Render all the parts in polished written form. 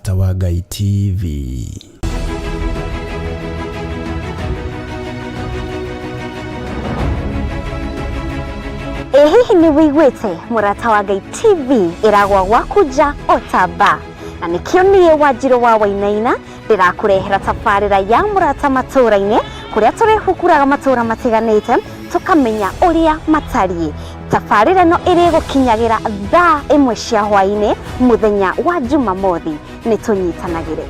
Mũrata wa Ngai TV. Hihi ni wĩiguĩte Mũrata wa Ngai TV ĩragwa gwakuja otaba, na nĩkĩo niĩ Wanjirũ wa Wainaina ndĩrakũrehera tabarĩra ya Mũrata matũra-inĩ, kũrĩa tũrĩhukuraga matũra matiganĩte tũkamenya ũrĩa matariĩ. Tabarĩra no ĩrĩgũkinyagĩra thaa 1 cia hwaĩ-inĩ mũthenya wa Jumamothi. Nĩtũnyitanagĩre.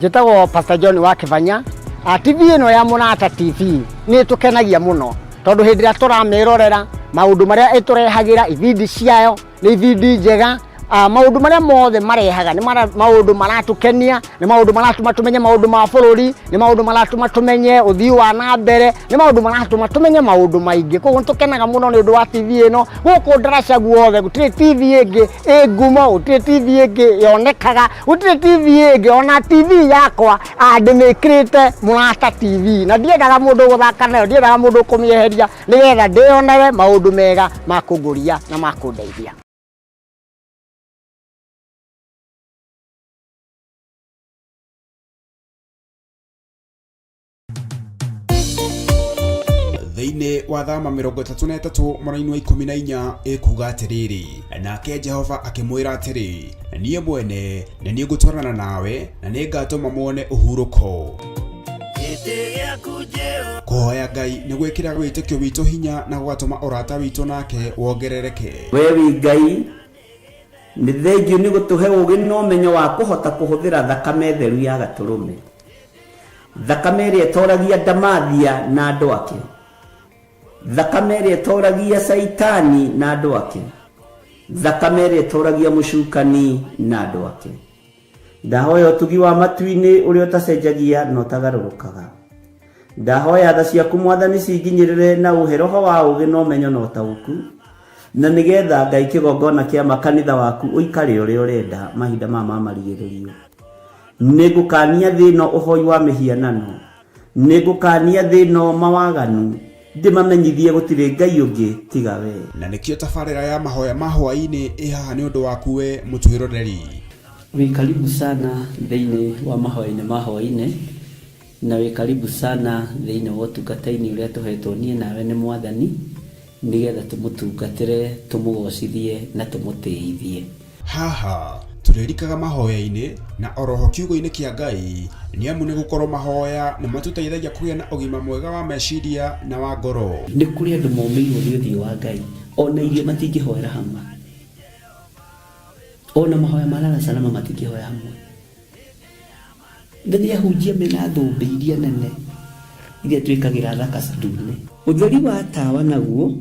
Njĩtagwo Pastor John wa Kĩbanya. TV ĩno ya Mũrata TV nĩ tũkenagia mũno tondũ hĩndĩ ĩrĩa tũramĩrorera maũndũ marĩa ĩtũrehagĩra, ibindi ciayo nĩ ibindi njega. Maũndũ marĩa mothe marehaga nĩ maũndũ maratũkenia, nĩ maũndũ maratũma tumenye maũndũ ma bũrũri, nĩ maũndũ maratũma tumenye ũthii wa na mbere, nĩ maũndũ maratũma tumenye maũndũ maingĩ. Koguo nĩtũkenaga mũno nĩ ũndũ wa TV ĩno. Gũkũ ndaraca guothe gũtirĩ TV ĩngĩ ngumo, gũtirĩ TV ĩngĩ yonekaga, gũtirĩ TV ĩngĩ. Ona TV yakwa ndĩmĩkĩrĩte Mũrata TV, na ndiendaga mũndũ gũthaka nayo, ndiendaga mũndũ kũmĩeheria, nĩgetha ndĩonere maũndũ mega ma kũngũria na ma kũndeithia. Thĩinĩ wa thama 33 mweri wa 14 ĩkuga atĩrĩrĩ, nake Jehova akĩmwĩra atĩrĩ, niĩ mwene nĩ niĩ ngũtwarana nawe na nĩ ngatũma muone ũhurũko. Kũhoya Ngai nĩ gwĩkĩra wĩtĩkio witũ hinya na gũgatũma ũrata witũ nake wongerereke. We wi Ngai nĩ thengiũ nĩ gũtũhe ũgĩ na ũmenyo wa kũhota kũhũthĩra thakame theru ya Gatũrũme, thakame ĩrĩa ĩtoragia ndamathia na andũ ake, thakame ĩrĩa ĩtoragia Saitani na andũ ake, thakame ĩrĩa ĩtoragia mũcukani na andũ ake. Ndahoya ũtugi wa matu-inĩ ũrĩa ũtacenjagia na ũtagarũrũkaga. Ndahoya tha ciaku Mwathani cinginyĩrĩre na ũhe roho wa ũgĩ na ũmenyo na ũtaũku, na nĩgetha Ngai kĩgongona kĩa makanitha waku ũikare ũrĩa ũrenda mahinda mama marigĩrĩrio. Nĩngũkania thĩno ũhoi wa mĩhianano, nĩngũkania thĩno mawaganu, ndĩmamenyithie gũtirĩ Ngai ũngĩ tiga we. Na nĩkĩo tabarĩra ya mahoya ma hwaĩ-inĩ ĩhaha nĩ ũndũ waku we mũtwĩroreri. Wĩ karibu sana thĩinĩ wa mahoya-inĩ ma hwaĩ-inĩ, na wĩ karibu sana thĩinĩ wa ũtungata-inĩ ũrĩa tũhetwo niĩ nawe nĩ Mwathani, nĩgetha tũmũtungatĩre, tũmũgocithie na tũmũtĩithie. Haha tũrĩrikaga mahoya-inĩ na oroho kiugo-inĩ kĩa Ngai, nĩ amu nĩ gũkorwo mahoya nĩ matũteithagia kũgĩa na ũgima mwega wa meciria na wa ngoro. Nĩ kũrĩ andũ momĩirwo nĩ ũthiũ wa Ngai, ona irio matingĩhoera hamwe, ona mahoya malala salama matingĩhoya hamwe. Nĩ ahunjia mena thũmbĩ iria nene iria twĩkagĩra thaka ndune. Ũtheri wa tawa naguo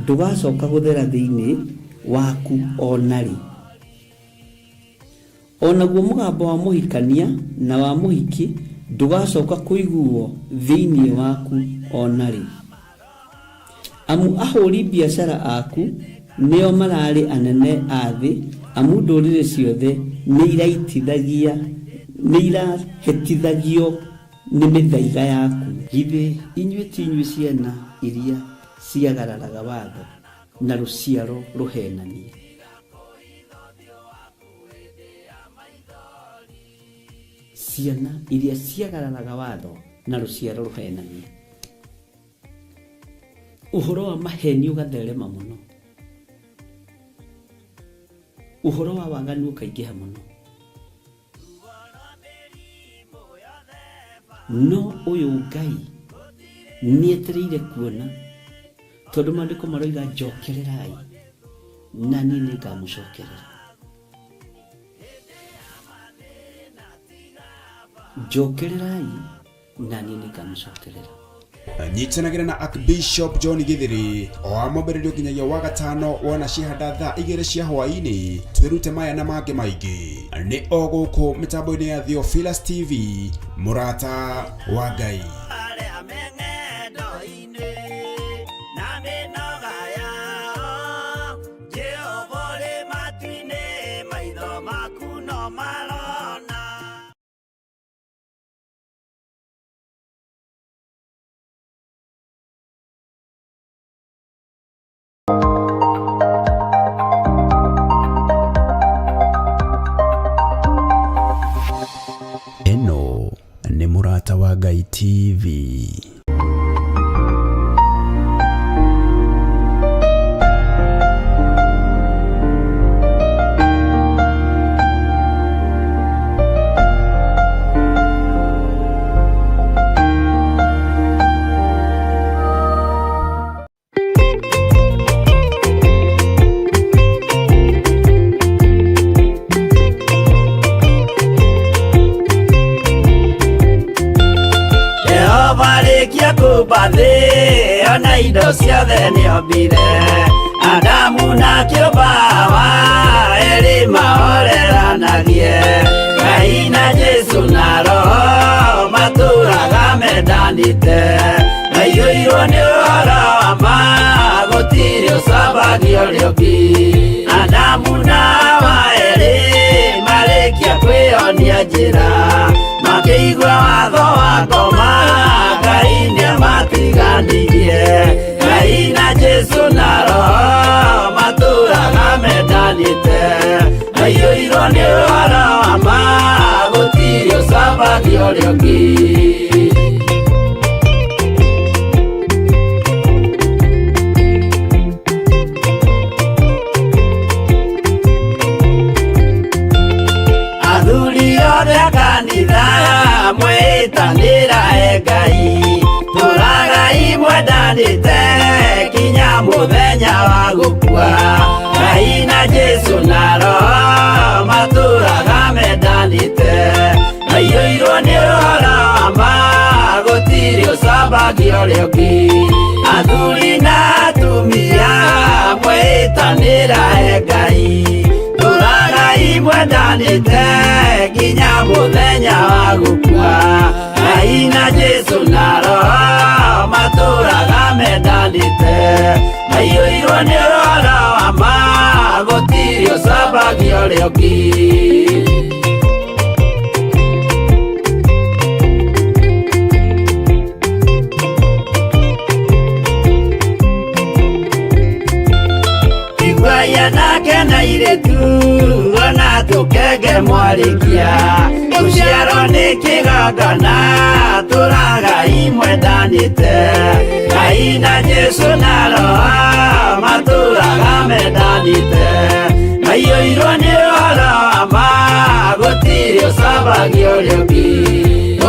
ndũgacoka gũthera thĩinĩ waku onarĩ. Onaguo mũgambo wa mũhikania na wa mũhiki ndũgacoka kũiguo thĩinĩ waku onarĩ. Amu ahũri biacara aku nĩo mararĩ anene a thĩ, amu ndũrĩrĩ ciothe nĩ irahĩtithagio nĩ mĩthaiga yaku. Githĩ inyuĩ ti inyuĩ ciana iria ciagararaga watho na rũciaro rũhenanie? Ciana iria ciagararaga watho na rũciaro rũhenanie. Ũhoro wa maheni ũgatherema mũno, ũhoro wa waganu ũkaingĩha mũno. No ũyũ Ngai nĩetereire kuona, tondũ maandĩko maroiga njokererai na niĩ nĩngamũcokerera. Njokererai na niĩ nĩngamũcokerera. Nyitanagĩra na Archbishop John Githiri o amambĩrĩrio nginyagia wa gatano wona ciahanda thaa 2 cia hwaĩ-inĩ. Twĩrute maya na mangĩ maingĩ nĩ o gũkũ mĩtambo-inĩ ya Theophilus TV, Mũrata wa Ngai. wa Ngai TV. Ona indo ciothe nĩombire Adamu na kĩũmba erĩ mahoreranagie Ngai na Jesu na Roho matũraga mendanĩte maiyũirwo nĩ ũhoro wa ma gũtirĩ ũcambagia ũrĩa ũngĩ Adamu na Hawa erĩ marĩkia kwĩyonia njĩra makĩigua watho wa ngoma Ngai nĩamatiganirie Ngai na Jesu na Roho matũraga mendanĩte maiyũirwo nĩ ũhoro wa ma gũtirĩ ũcambagia ũrĩa ũngĩ Athuri othe a kanitha mwĩtanĩra Ngai tũragai mwendanĩte kinya mũthenya wa gũkua Ngai na Jesu na Roho matũraga mendanĩte maiyũirwo nĩ ũhoro wa ma gũtirĩ ũcambagia ũrĩa ũngĩ athuri na atumia mwĩtanĩra Ngai tũragai mwendanĩte kinya mũthenya wa gũkua Ngai na Jesu na Roho matũraga mendanĩte maiyũirwo nĩ ũhoro wa ma gũtirĩ ũcambagia ũrĩa ũngĩ Iguaya nake na iretu ona tũkenge mwarĩkia tũciarwo nĩ kĩgongona tũragai mwendanĩte Ngai na Jesu na Roho matũraga mendanĩte maiyũirwo nĩ ũhoro wa ma gũtirĩ ũcambagia ũrĩa ũngĩ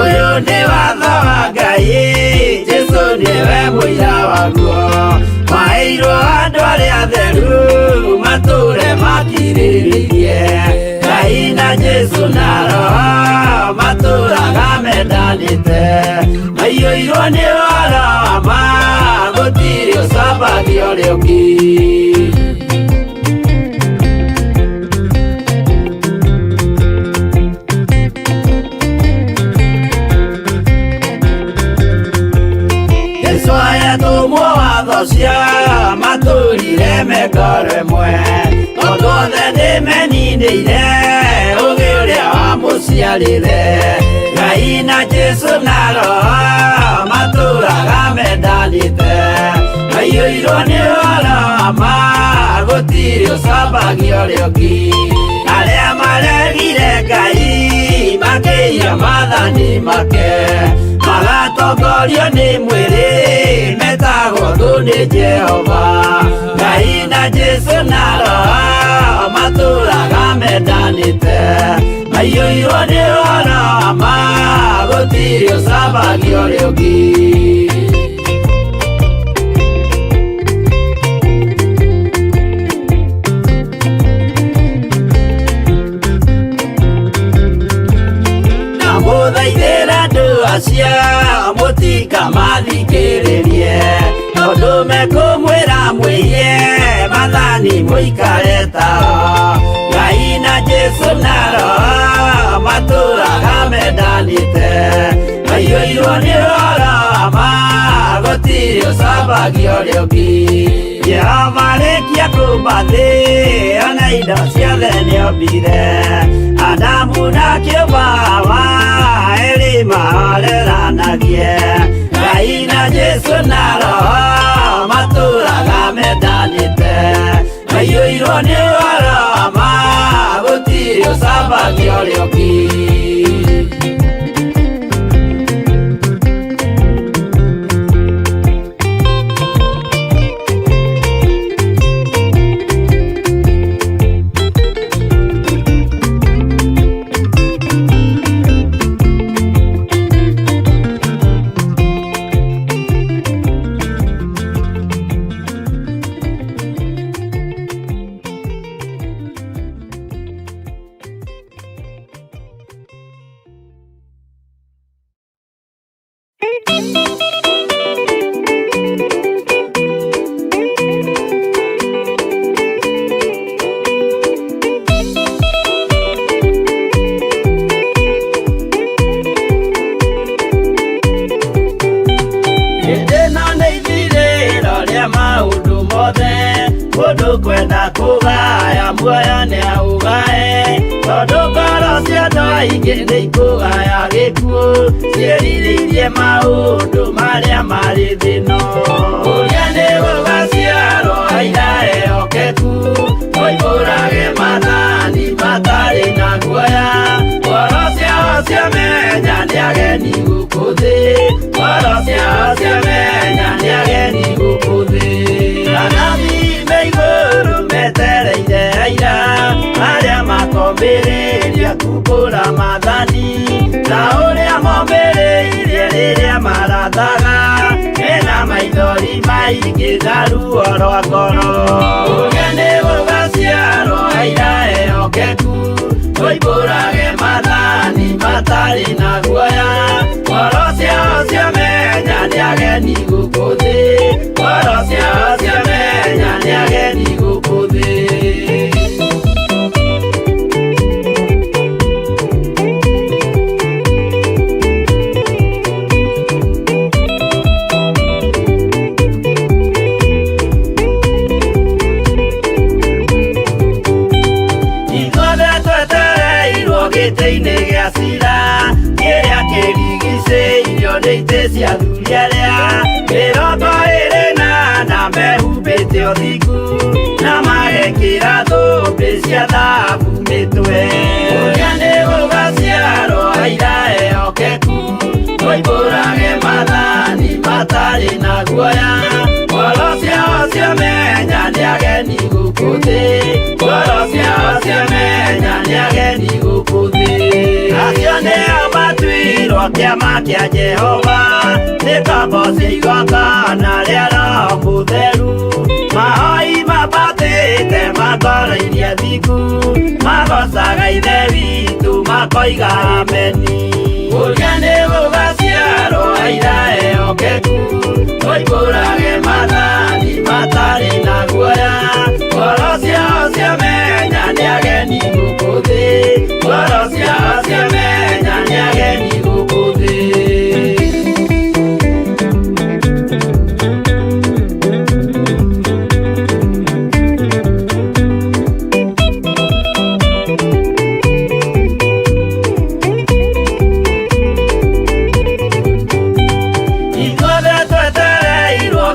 ũyũ nĩ watho wa Ngai Jesu nĩwe mũira waguo maheirwo andũ arĩa atheru matũre makirĩrĩirie Ngai na Jesu na Roho matũraga mendanĩte maiyũirwo nĩ ũhoro wa ma gũtirĩ ũcambagia ũrĩa ũngĩ cia matũrire mekoro ĩmwe tondũ othe nĩmeninĩire ũgĩ ũrĩa wamũciarire Ngai na Jesu na Roho matũraga mendanĩte maiyũirwo nĩ ũhoro wa ma gũtirĩ ũcambagia ũrĩa ũngĩ arĩa maregire Ngai makĩiya maathani make magatongorio nĩ mwĩrĩ metagwo thũ nĩ Jehova Ngai na Jesu na Roho matũraga mendanĩte maiyũirwo nĩ ũhoro wa ma gũtirĩ ũcambagia ũrĩa ũngĩ mũthaithĩra andũ acio mũtikamathikĩrĩrie tondũ mekũmwĩra mwĩhie maathani mũikare tao Ngai na Jesu na Roho matũraga mendanĩte maiyũirwo nĩ ũhoro wa ma gũtirĩ ũcambagia ũrĩa ũngĩ Jehova arĩkia kũmba thĩ ona indo ciothe nĩombire Adamu na kĩũmba Hawa erĩ mahoreranagie Ngai na Jesu na Roho matũraga mendanĩte maiyũirwo nĩ ũhoro wa ma gũtirĩ ũcambagia ũrĩa ũngĩ kũgaya muoyo nĩ aũgae tondũ ngoro cia andũ aingĩ nĩ ikũgaya gĩkuũ ciĩrirĩirie maũndũ marĩa marĩ thĩno ũrĩa nĩ gũgaciarwo aira ehokeku oimbũrage mathani matarĩ na guoya ngoro ciao ciamenya nĩ ageni gũkũ thĩ ngoro ciao ciamenya nĩ ageni gũkũ thĩ anathi me igũrũ metereire aira arĩa makombĩrĩria kumbũra mathani ta ũrĩa mombĩrĩirie rĩrĩa marathaga mena maithori maingĩ na ruo rwa ngoro ũrĩa nĩ gũgaciarwo aira ehokeku oimbũrage mathani matarĩ na guoya ngoro ciao ciamenya nĩ ageni gũkũ thĩ ngoro ciao ciamenya nĩ ageni gũkũ thĩ gĩtĩ-inĩ gĩa cira kĩrĩa kĩrigicĩirio nĩ itĩ cia athuri arĩa mĩrongo ĩrĩ na mehumbĩte ũthingu na magekĩra thũmbĩ cia thahabu mĩtwe ũrĩa nĩ gũgaciarwo aira ehokeku oimbũrage mathani matarĩ na guoya ngoro ciao ciamenya nĩ ageni gũkũ thĩ ngoro ciao ciamenya nĩ ageni gũkũ thĩ acio nĩo matuirwo kĩama kĩa Jehova nĩ ngombo cia igongona rĩa Roho Mũtheru mahoi mabatĩte makoro-inĩ athingu magocaga ithe witũ makoiga ameni ũrĩa nĩ gũgaciarwo aira ehokeku oimbũrage mathani matarĩ na guoya ngoro ciao ciamenya nĩ ageni gũkũ thĩ ngoro ciao ciamenya nĩ ageni gũkũ thĩ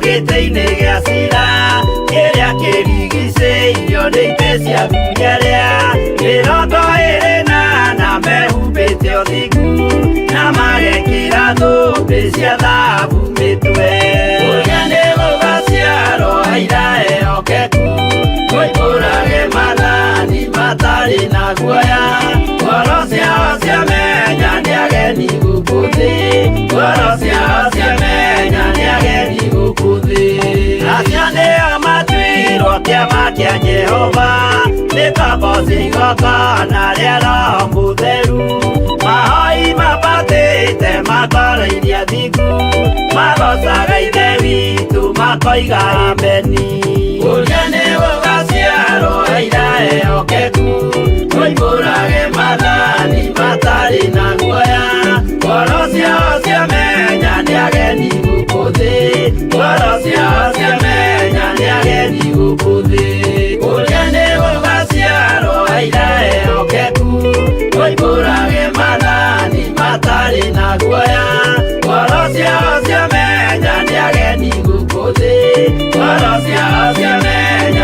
gĩtĩ-inĩ gĩa cira kĩrĩa kĩrigicĩirio nĩ itĩ cia athuri arĩa mĩrongo ĩrĩ na mehumbĩte ũthingu na magekĩra thũmbĩ cia thahabu mĩtwe ũrĩa nĩ gũgaciarwo aira ehokeku oimbũrage mathani matarĩ na guoya ngoro ciao ciamenya nĩ ageni gũkũ thĩ ngoro ciao ciamenya nĩ ageni gũkũ thĩ acio nĩo matuirwo kĩama kĩa Jehova nĩ ngombo cia igongona rĩa Roho Mũtheru mahoi mabatĩte makoro-inĩ athingu magocaga ithe witũ makoiga ameni ũrĩa nĩ gũgaciarwo aira ehokeku oimbũrage mathani matarĩ na guoya ngoro ciao ciamenya nĩ ageni gũkũ thĩ ngoro ciao ciamenya nĩ ageni gũkũ thĩ ũrĩa nĩ gũgaciarwo aira ehokeku oimbũrage mathani matarĩ na guoya ngoro ciao ciamenya nĩ ageni gũkũ thĩ ngoro ciao ciamenya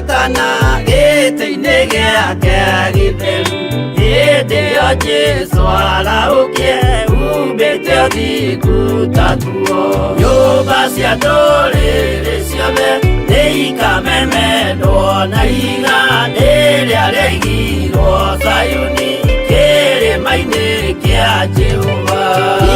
etana gĩtĩ-inĩ gĩake gĩtheru. Hĩndĩ ĩyo Jesũ araũkie umbĩte ũthingu ta tuo. Nyũmba cia ndũrĩrĩ ciothe nĩikamemendwo na ihiga rĩrĩa rĩaigirwo Zayuni kĩrĩma-inĩ kĩa Jehova.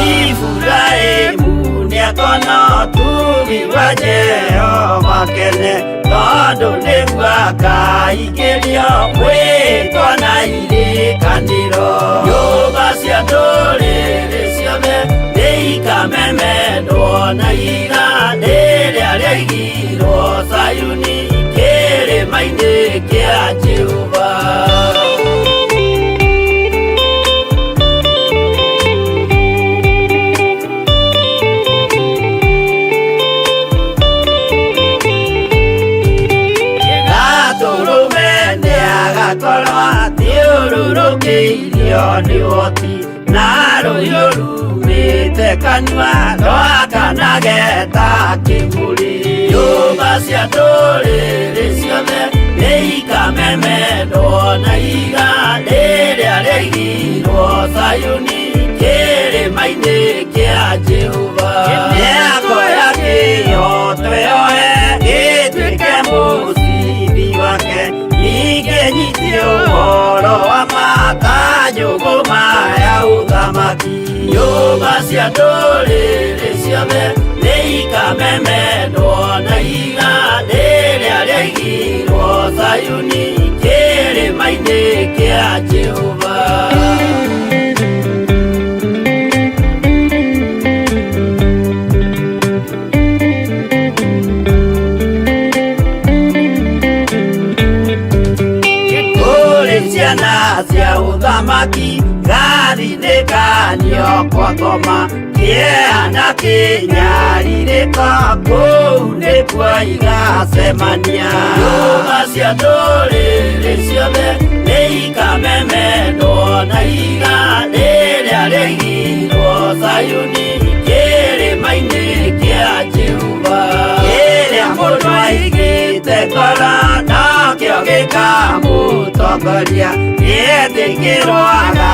Iburahĩmu nĩakona ũtugi wa Jehova kene, tondũ nĩguo akaingĩrio gwĩtwo na irĩkanĩro. Nyũmba cia ndũrĩrĩ ciothe nĩikamemendwo na ihiga rĩrĩa rĩaigirwo Zayuni kĩrĩma-inĩ kĩa Jehova. Agakorwo athiũrũrũkĩirio nĩ ũhoti, na rũhiũ rumĩte kanua rwakanageta kĩbũri. Nyũmba cia ndũrĩrĩ ciothe nĩikamemendwo na ihiga rĩrĩa rĩaigirwo Zayuni kĩrĩma-inĩ kĩa Jehova. Mĩako ya kĩyo twĩohe gĩtuĩke mũcibi wake, ningĩ nyitie ũhoro wa makanjũgũ maya ũthamaki. Nyũmba cia ndũrĩrĩ ciothe nĩikamemendwo na ihiga rĩrĩa rĩaigirwo Zayuni kĩrĩma-inĩ kĩa Jehova. Ciana cia ũthamaki gathinĩkanio kwa ngoma, kĩeha kĩnyarirĩka kũu nĩkuo igacemania. Nyũmba cia ndũrĩrĩ ciothe nĩikamemendwo na ihiga rĩrĩa rĩaigirwo Zayuni kĩrĩma-inĩ kĩa Jehova. Kĩrĩa mũndũ aigĩte ngoro nakĩo gĩkamũtongoria, gĩtĩkĩrwaga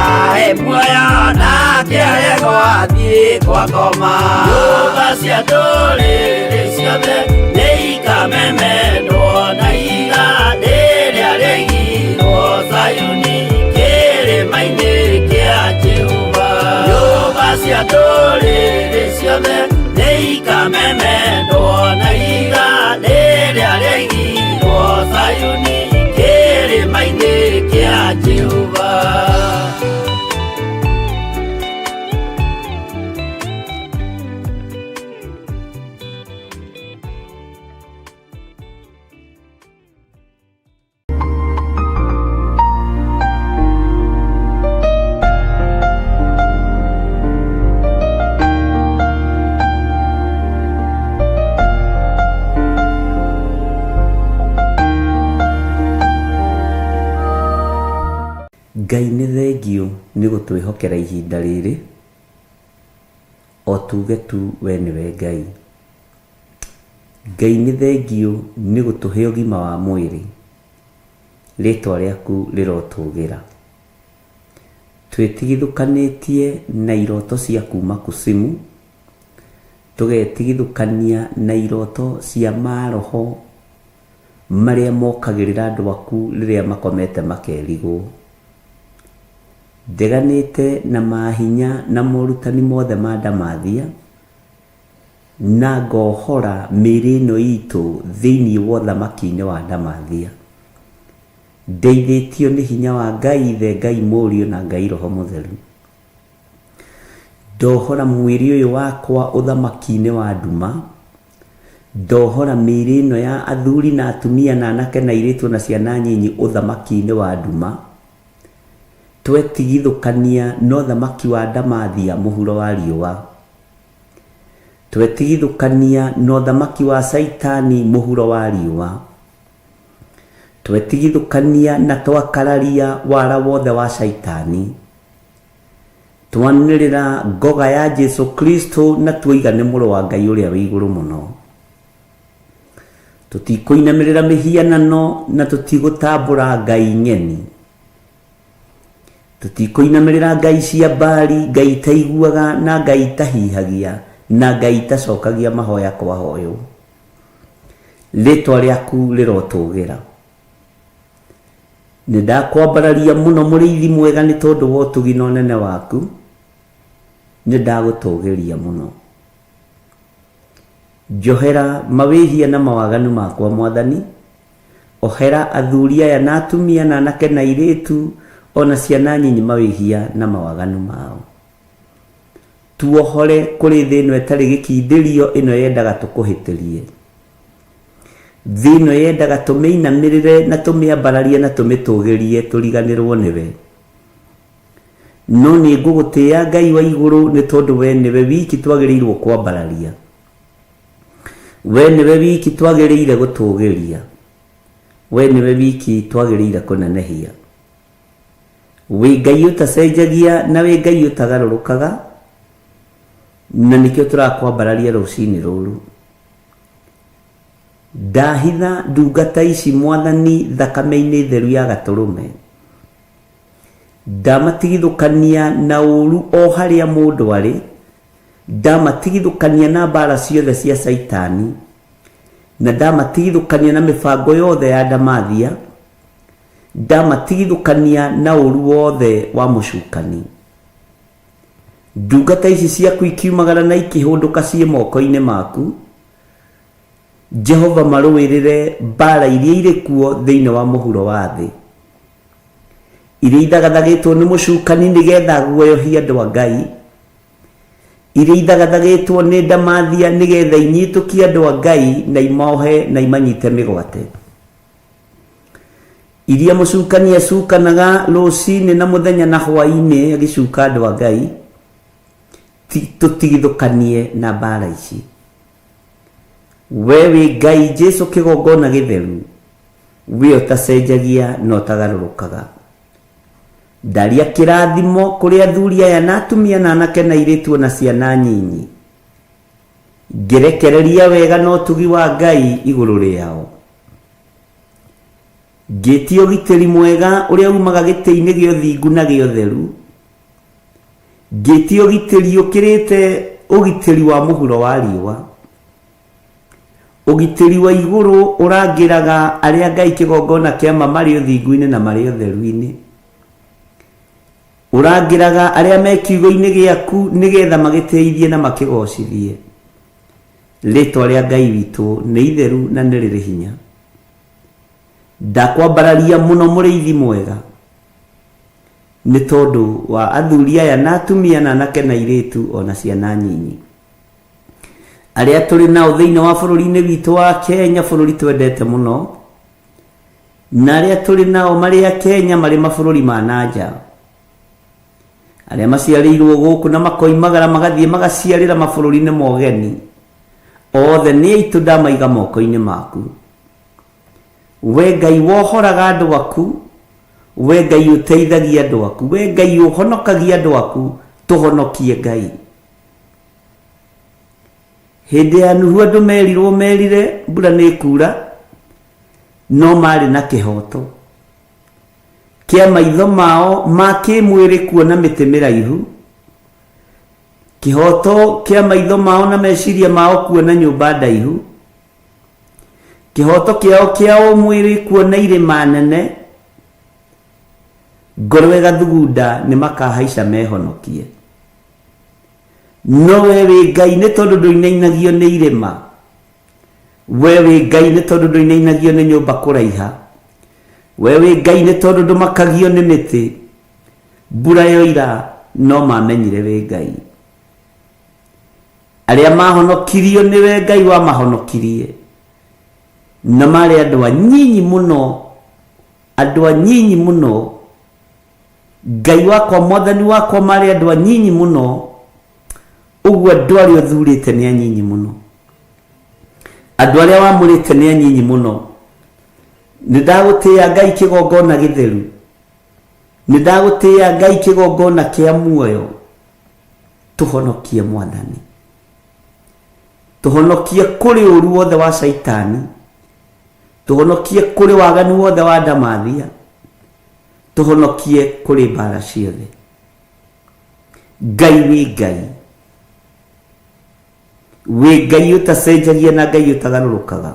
muoyo nake aregwo athiĩ kwa ngoma. Nyũmba cia ndũrĩrĩ ciothe nĩikamemendwo na ihiga rĩrĩa rĩaigirwo Zayuni kĩrĩma-inĩ kĩa Jehova. Nyũmba cia ndũrĩrĩ ciothe nĩikamemendwo na ihiga rĩrĩa rĩaigirwo Zayuni kĩrĩma-inĩ kĩa Jehova. Ngai nĩ thengio nĩ gũtwĩhokera ihinda rĩrĩ, o tuge tu we nĩwe Ngai. Ngai nĩ thengio nĩ gũtũhe ũgima wa mwĩrĩ, rĩtwa rĩaku rĩrotũgĩra. Twĩtigithũkanĩtie na iroto cia kuma kusimu, tũgetigithũkania na iroto cia maroho marĩa mokagĩrĩra andũ aku rĩrĩa makomete makerigwo. Ndeganĩte na mahinya na morutani mothe ma ndamathia, na ngohora mĩĩrĩ ĩno itũ thĩinĩ wa ũthamaki-inĩ wa ndamathia. Ndeithĩtio nĩ hinya wa Ngai Ithe, Ngai Mũriũ na Ngai Roho Mũtheru. Ndohora mwĩrĩ ũyũ wakwa ũthamaki-inĩ wa nduma, ndohora mĩĩrĩ ĩno ya athuri na atumia na anake na airĩtu na ciana nyinyi ũthamaki-inĩ wa nduma, twetigithũkania na ũthamaki wa ndamathia mũhuro wa riũa. Twetigithũkania na ũthamaki wa Saitani mũhuro wa riũa. Twetigithũkania na twakararia wara wothe wa Saitani. Twanĩrĩra ngoga ya Jesu Kristo na tuoiga nĩ mũrũ wa Ngai ũrĩa wĩ igũrũ mũno. tutikuinamirira mihianano na tutigutambura ngai ng'eni, tutikuinamirira ngai cia mbari, ngai itaiguaga na ngai itahihagia na ngai itacokagia mahoya kwa hoyo. Ritwa riaku rirotugira. Nindakwambararia muno muriithi mwega ni tondu wa utugi na unene waku. Nindagutugiria muno. Johera mawihia na mawaganu makwa Mwathani. Ohera athuri aya na atumia na anake na airitu ona ciana nyinyi mawihia na mawaganu mao. Tuohore kuri thino etari gikindhirio ino yendaga tukuhitirie. Thino yendaga tumeinamirire na tumiambararie na tumitugirie turiganirwo niwe. No ni ngugutia Ngai wa iguru ni tondu we niwe wiki twagirirwo kwambararia. We niwe wiki twagirire gutugiria. We niwe wiki twagirire kunenehia. We Ngai utacenjagia na we Ngai utagarurukaga. Na nikio turakwambararia rucini ruru. Ndahitha ndungata ici Mwathani thakame-ini theru ya gaturume. Ndamatigithukania na uru o haria mundu ari. Ndamatigithukania na mbara ciothe cia Saitani. Na ndamatigithukania na mibango yothe ya ndamathia. Ndamatigithukania na uru wothe wa mucukani. Ndungata ici ciaku ikiumagara na ikihunduka cie moko-ini maku. Jehova maruirire mbara iria iri kuo thiini wa muhuro wa thi. Iria ithagathagitwo ni mucukani nigetha guoyohia andu a Ngai. Iria ithagathagitwo ni ndamathia nigetha inyitukie andu a Ngai na imohe na imanyite migwate. Iria mucukani acukanaga rucini na muthenya na hwaini agicuka andu a Ngai. Tutigithukanie na mbara ici. Wewe Ngai Jesu kigongona githeru. We utacenjagia no utagarurukaga. Ndaria kirathimo kuri athuri aya na atumia na anake na airitu na ciana nyinyi. Ngerekereria wega no tugi wa Ngai iguru riao. Ngitio gitiri mwega uria umaga giti-ini gio thingu na gio theru. Ngitio gitiri ukirite ugitiri wa muhuro wa riwa. Ugitiri wa iguru urangiraga aria Ngai kigongona kiama mari uthingu-ini na mari utheru-ini. Urangiraga aria me kiugo-ini giaku nigetha magiteithie na makigocithie. Ritwa ria Ngai witu ni itheru na ni riri hinya. Ndakwambararia muno muriithi mwega. Ni tondu wa athuri aya na atumia na anake na airitu ona ciana nyinyi. Aria turi nao thiini wa bururi-ini witu wa Kenya, bururi twendete muno. Na aria turi nao mari a Kenya mari mabururi ma nanja. Aria maciarirwo guku na makoimagara magathie magaciarira mabururi-ini mogeni. Othe ni aitu ndamaiga moko-ini maku. We Ngai wohoraga andu aku. We Ngai uteithagia andu aku. We Ngai uhonokagia andu aku. Tuhonokie Ngai. Hindi ya Nuhu andu merirwo merire mbura ni kura. No mari na kihoto. Kia maitho mao ma kimwiri kuona miti miraihu. Kihoto kia maitho mao na meciria mao kuona nyumba ndaihu. Kihoto kiao kia mwiri kuona irima nene. Ngorwe gathugunda ni makahaica mehonokie. No wewe Ngai ni tondu nduinainagio ni irima. Wewe Ngai ni tondu nduinainagio ni nyumba kuraiha. Wewe Ngai ni tondu ndumakagio ni miti. Mbura yoira no mamenyire we Ngai. Aria mahonokirio ni we Ngai wa mahonokirie. Na mari andu anyinyi muno. Andu anyinyi muno. Ngai wakwa Mwathani wakwa mari andu anyinyi muno. Uguo andu aria uthurite ni anyinyi muno. Andu aria wamurite ni anyinyi muno. Nindagutia Ngai kigongona githeru. Nindagutia Ngai kigongona kia muoyo. Tuhonokie Mwathani. Tuhonokie kuri uru wothe wa Saitani. tuhonokie kuri waganu wothe wa ndamathia, tuhonokie kuri mbara ciothe. Ngai wi Ngai, wi Ngai utacenjagia na Ngai utagarurukaga,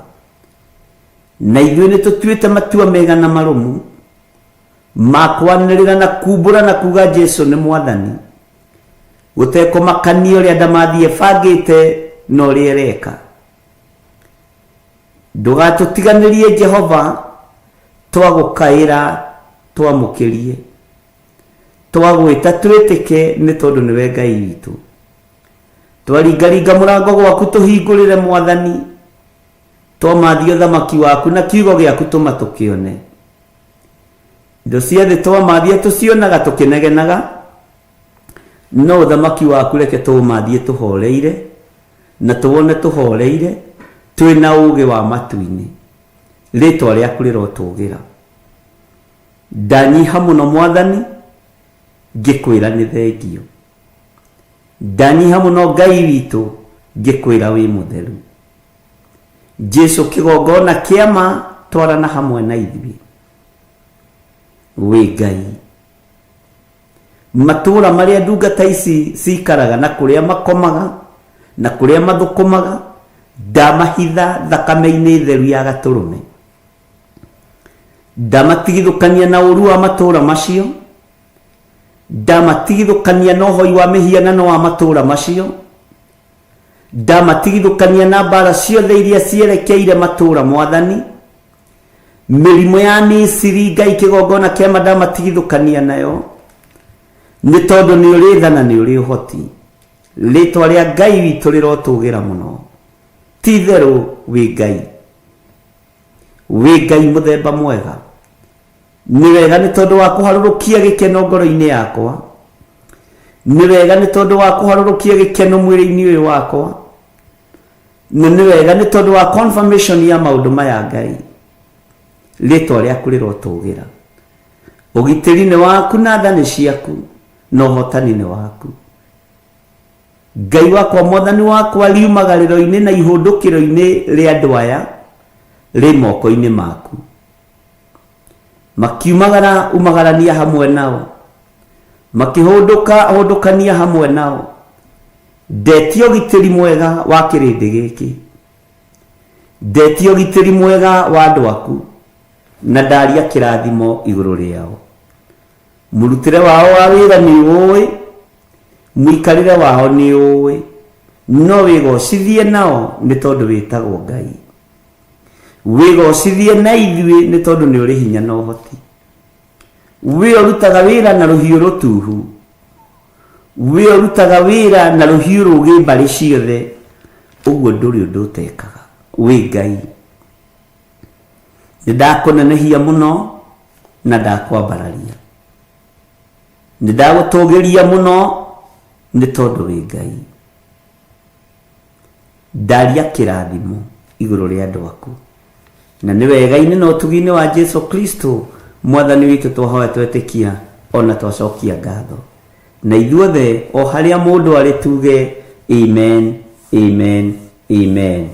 na ithuĩ nĩ tũtuĩte matua mega na marumu ma kwanĩrĩra na kumbũra na kuga Jesu nĩ mwathani, gũtekũmakania ũrĩa ndamathia bangĩte na ũrĩa ĩreka. Ndũgatũtiganĩrie Jehova, twagũkaĩra twamũkĩrie, twagwĩta twĩtĩke nĩ tondũ nĩwe Ngai witũ. Twaringaringa mũrango gwaku tũhingũrĩre mwathani, twamathia ũthamaki waku na kiugo gĩaku tũma tũkĩone. Indo ciothe twamathia tũcionaga tũkĩnegenaga, no ũthamaki waku reke tũmathie tũhoreire na tũwone tũhoreire twĩna ũũgĩ wa matu-inĩ. Rĩtwa rĩaku rĩrotũgĩra. Ndanyiha mũno mwathani, ngĩkwĩra nĩ thengio. Ndanyiha mũno Ngai witũ, ngĩkwĩra wĩ mũtheru. Jesu kĩgongona kĩama twarana hamwe na ithuĩ. Wĩ Ngai. Matũũra marĩa ndungata ici cikaraga na kũrĩa makomaga na kũrĩa mathũkũmaga, ndamahitha thakame-inĩ theru ya Gatũrũme. Ndamatigithũkania na ũru wa matũũra macio, ndamatigithũkania na ũhoi wa mĩhianano wa matũũra macio, ndamatigithũkania na mbara ciothe iria cierekeire matũũra mwathani. Mĩrimũ ya Misiri Ngai kĩgongona kĩama ndamatigithũkania nayo, nĩ tondũ nĩ ũrĩ tha na nĩ ũrĩ ũhoti. Rĩtwa rĩa Ngai witũ rĩrotũgĩra mũno. Ti itherũ wĩ Ngai, wĩ Ngai mũthemba mwega. Nĩ wega nĩ tondũ wa kũharũrũkia gĩkeno ngoro-inĩ yakwa, nĩ wega nĩ tondũ wa kũharũrũkia gĩkeno mwĩrĩ-inĩ ũyũ wakwa, na nĩ wega nĩ tondũ wa confirmation ya maũndũ maya Ngai. Rĩtwa rĩaku rĩrotũgĩra. Ũgitĩri nĩ waku na tha nĩ ciaku, na ũhotani nĩ waku. Ngai wakwa mwathani wakwa, riumagarĩro-inĩ na ihũndũkĩro-inĩ rĩa andũ aya rĩ moko-inĩ maku. Makiumagara umagarania hamwe nao, makĩhũndũka hũndũkania hamwe nao. Ndetio ũgitĩri mwega wa kĩrĩndĩ gĩkĩ, ndetio ũgitĩri mwega wa andũ aku, na ndaria kĩrathimo igũrũ rĩao. Mũrutĩre wao wa wĩra nĩ ũĩ, mũikarĩre wao nĩ ũĩ, no wĩgocithie nao nĩ tondũ wĩtagwo Ngai. Wĩgocithie na ithuĩ nĩ tondũ nĩ ũrĩ hinya na ũhoti. We ũrutaga wĩra na rũhiũ rũtuhu, we ũrutaga wĩra na rũhiũ rũgĩ mbarĩ ciothe, ũguo ndũrĩ ũndũ ũtekaga. Wĩ Ngai. Nĩ ndakũnenehia mũno na ndakwambararia, nĩ ndagũtũgĩria mũno nĩ tondũ wĩ Ngai. Ndaria kĩrathimo igũrũ rĩa andũ aku, na nĩ wega-inĩ na ũtugi-inĩ wa Jesu Kristo mwathani witũ twahoya twetĩkia ona twacokia ngatho. Na ithuothe o harĩa mũndũ arĩ tuge amen, amen, amen.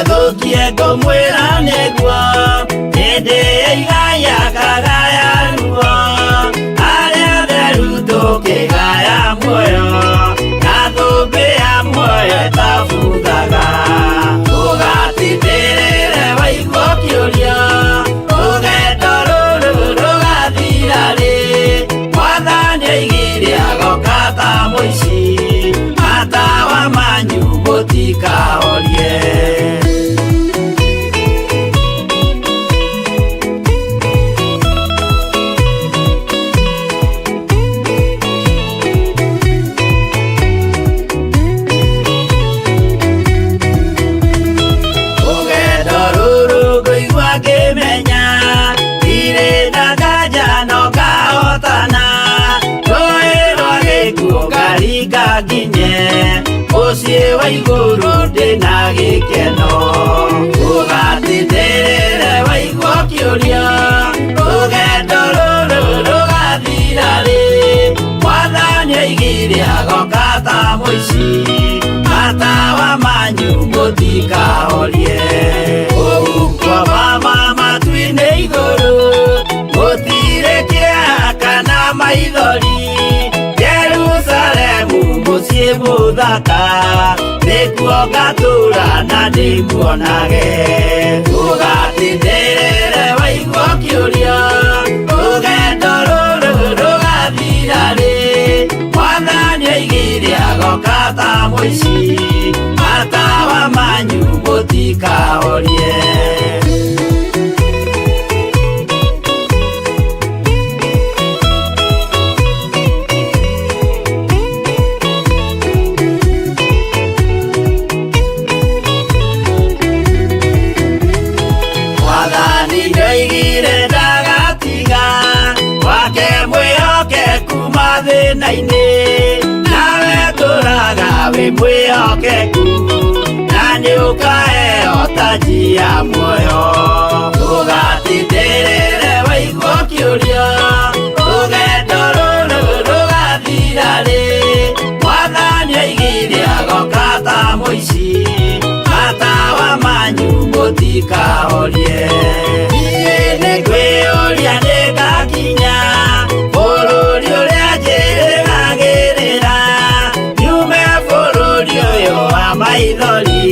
Thũkie ngũmwĩra nĩguo, hĩndĩ ĩigaya kagaya ruo, arĩa theru tũkĩgaya muoyo, na thũmbĩ ya muoyo ĩtabutha. mũtikahorie. Mũciĩ wa igũrũ ndĩna gĩkeno, ũgatindĩrĩre waigua kĩũria, rũgendo rũrũ rũgathira rĩ, Mwathani oigire agoka ta mũici, matawa manyu mũtikahorie. Ũgukwo mama matu-inĩ igũrũ, gũtirĩ kĩeha kana maithori, Jerusalemu mũciĩ mũthaka, nĩkuo ngatũũra na ndĩmuonage. Ũgatindĩrĩre waigua kĩũria, rũgendo rũrũ rũgathira rĩ, Mwathani oigire agoka ta mũici, matawa manyu mũtikahorie. Nawe tũraga wĩ mwĩhokeku, na nĩũkaheo taji ya muoyo. Ũgatindĩrĩre waigua kĩũria, rũgendo rũrũ rũgathira rĩ, Mwathani oigire agoka ta mũici, matawa manyu mũtikahorie. Niĩ nĩngwĩyũria nĩngakinya bũrũri ũrĩa njĩrĩgagĩrĩra, nyume bũrũri ũyũ wa maithori,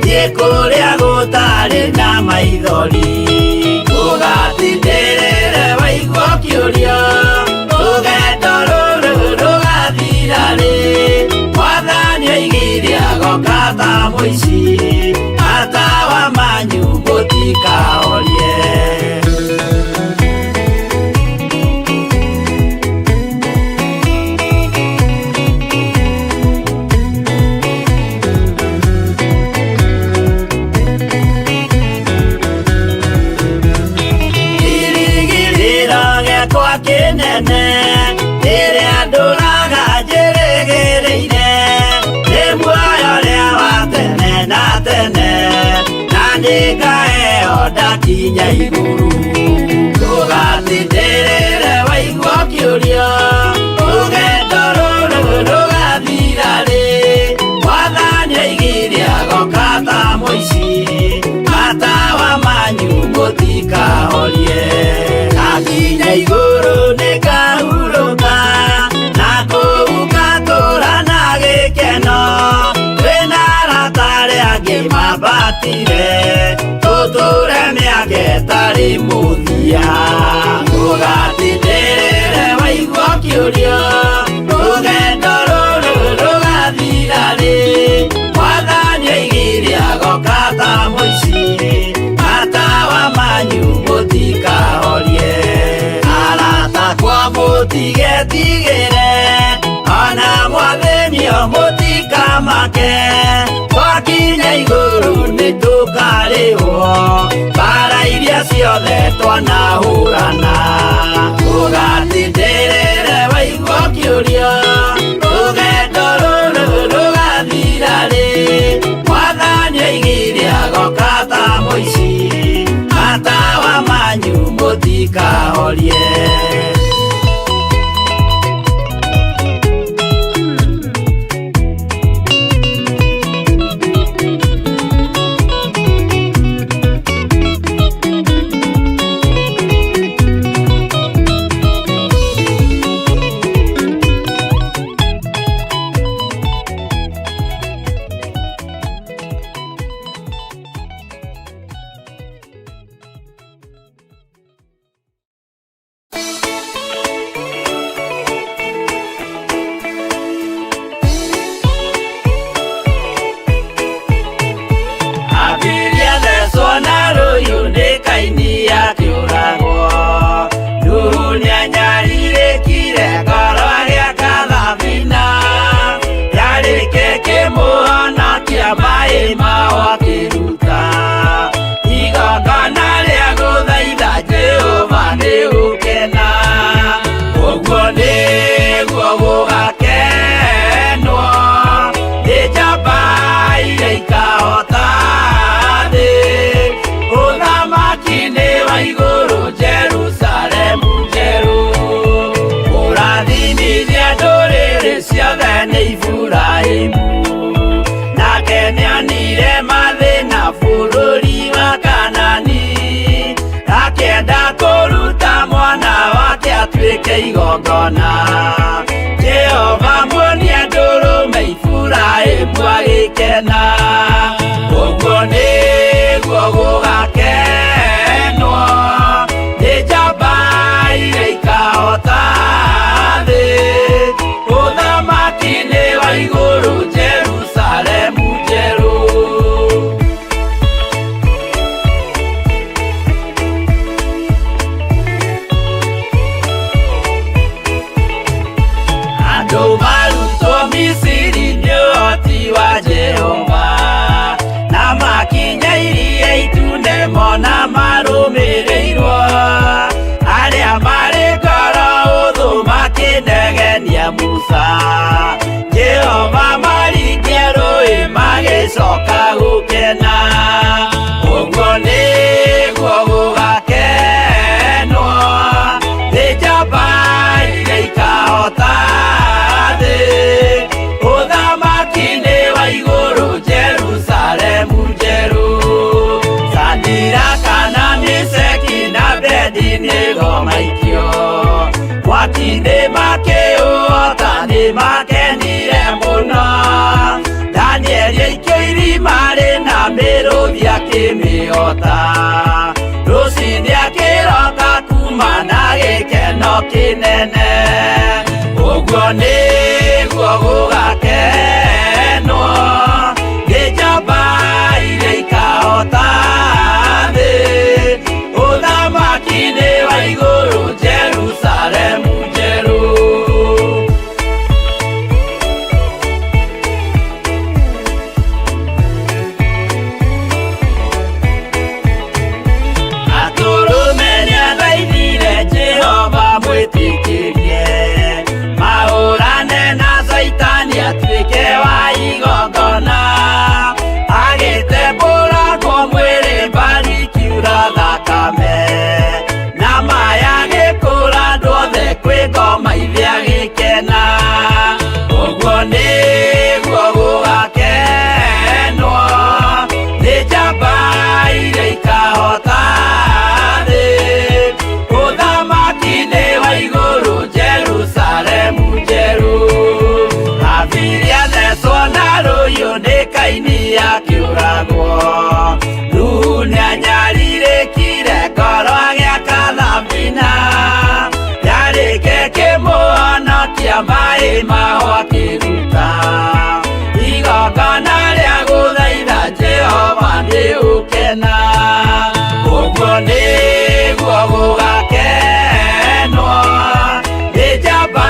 thiĩ kũrĩa gũtarĩ na maithori. Ũgatindĩrĩre waigua kĩũria, rũgendo rũrũ rũgathira rĩ, Mwathani oigire agoka ta mũici, matawa manyu mũtikahorie. Kĩnene rĩrĩa ndũraga njĩrĩgĩrĩire, nĩ muoyo ũrĩa wa tene na tene, na nĩngaheo ndakinya igũrũ. Ũgatindĩrĩre waigua kĩũria, rũgendo rũrũ rũgathira rĩ, Mwathani oigire agoka ta mũici, matawa manyu mũtikahorie. Ngakinya igũrũ nĩngahurũka, na kũu ngatũũra na gĩkeno, twĩna arata arĩa angĩ mambatire, tũtũũre mĩaka ĩtarĩ mũthia. Ũgatindĩrĩre waigua kĩũria, rũgendo rũrũ rũgathira rĩ, Mwathani oigire agoka ta mũici, matawa manyu mũtikahorie. Arata kwa mũtigetigĩre, ona Mwathani mũtikamake, twakinya igũrũ nĩtũkarĩhwo, mbara iria ciothe twanahũrana. Ũgatindĩrĩre waigua kĩũria, rũgendo rũrũ rũgathira rĩ, Mwathani oigire agoka ta mũici, matawa manyu mũtikahorie. cia mai mao akiruta igongona ria guthaitha Jehova ni gukena uguo niguo gugakenwo ni njamba iria ikahota thĩ ũthamaki-nĩ wa igũrũ Jerusalemu njerũ ũrathimithia ndũrĩrĩ ciothe nĩ Iburahĩmu nake nĩonire mathĩna bũrũri wa Kanani akĩenda kũruta mwana wake atuĩke igongona Jehova muonie ndũrũme Iburahĩmu agĩkena ũguo nĩguo gũgakenwo nĩ njamba iria ikahota thĩ ũthamaki-nĩ wa igũrũ Jerusalemu njerũ andũ marutwo Misiri nĩ ũhoti wa Jehova na makinya iria itune mona marũmĩrĩirwo arĩa marĩ ngoro hũthũ makĩnegenia Musa Jehova maringie rũĩ magĩcoka gũkena ũguo nĩguo gũgakenwo nĩ njamba iria ikahota thĩ ũthamaki-nĩ wa igũrũ Jerusalemu njerũ Shadiraka na Meshaki na Abedinego maikio mwaki-nĩ makĩũhota nĩ makenire mũno Danieli aikio irima rĩna mĩrũthi akĩmĩhota rũcinĩ akĩroka kuma na gĩkeno kĩnene ũguo nĩguo gũgakenwo nĩ njamba iria ikahota thĩ ũthamaki-nĩ wa igũrũ Jerusalemu njerũ atũrũme nĩathaithire Jehova mwĩtĩkĩrie mahũrane na Saitani atuĩke wa igongona agĩtembũragwo mwĩrĩ mbari kiura thakame na maya gĩkũra andũ othe kwĩ ngoma ithe agĩkena ũguo nĩguo gũgakenwo nĩ njamba iria ikahota thĩ ũthamaki-nĩ wa igũrũ Jerusalemu njerũ Habili athecwo na rũhiũ nĩ Kaini akĩũragwo Nuhu nĩanyarirĩkire ngoro agĩaka thabina yarĩke kĩmũhonokia maĩ maho akĩruta igongona rĩa gũthaitha Jehova nĩ gũkena ũguo nĩguo gũgakenwo nĩ njamba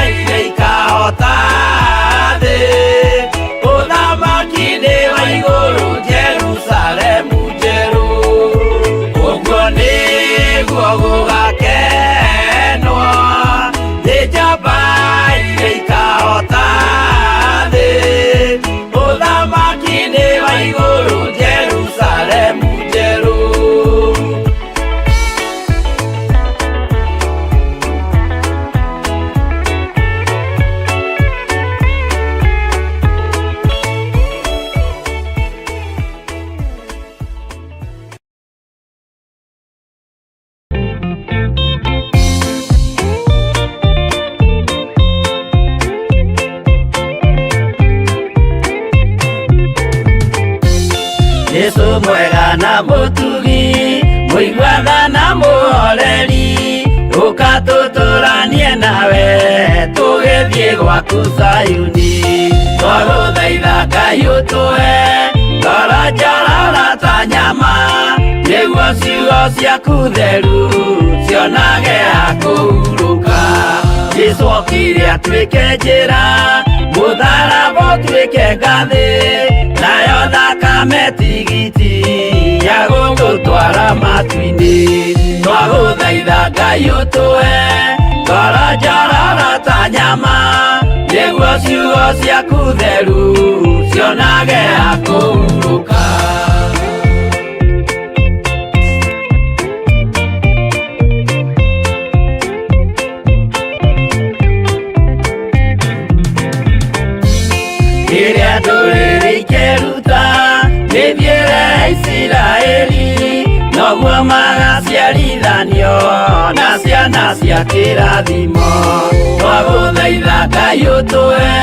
iria ikahota thĩ ũthamaki-nĩ wa igũrũ Jerusalemu njerũ ũguo nĩguo gũgakenwo nĩ njamba iria ikahota thĩ ũthamaki-nĩ wa igũrũ Jerusalemu njerũ Yesu mwega na mũtugi mũigua na mũhoreri ũkatũtũranie nawe tũgĩthiĩ gwaku Zayuni twagũthaitha Ngai ũtũhe ngoro njororo ta nyama nĩguo ciugo ciaku theru cionage ha kũhurũka Jesũ okire atuĩke njĩra, mũtharaba ũtuĩke ngathĩ, nayo thakame tigiti ya gũgũtwara matu-inĩ. Twagũthaitha Ngai ũtũhe ngoro njororo ta nyama, nĩguo ciugo ciaku theru cionage ha kũhurũka. Rĩrĩa ndũrĩrĩ ikeruta rĩthiĩre Isiraeli, noguo magaciarithanio na ciana cia kĩrathimo. Twagũthaitha Ngai ũtũhe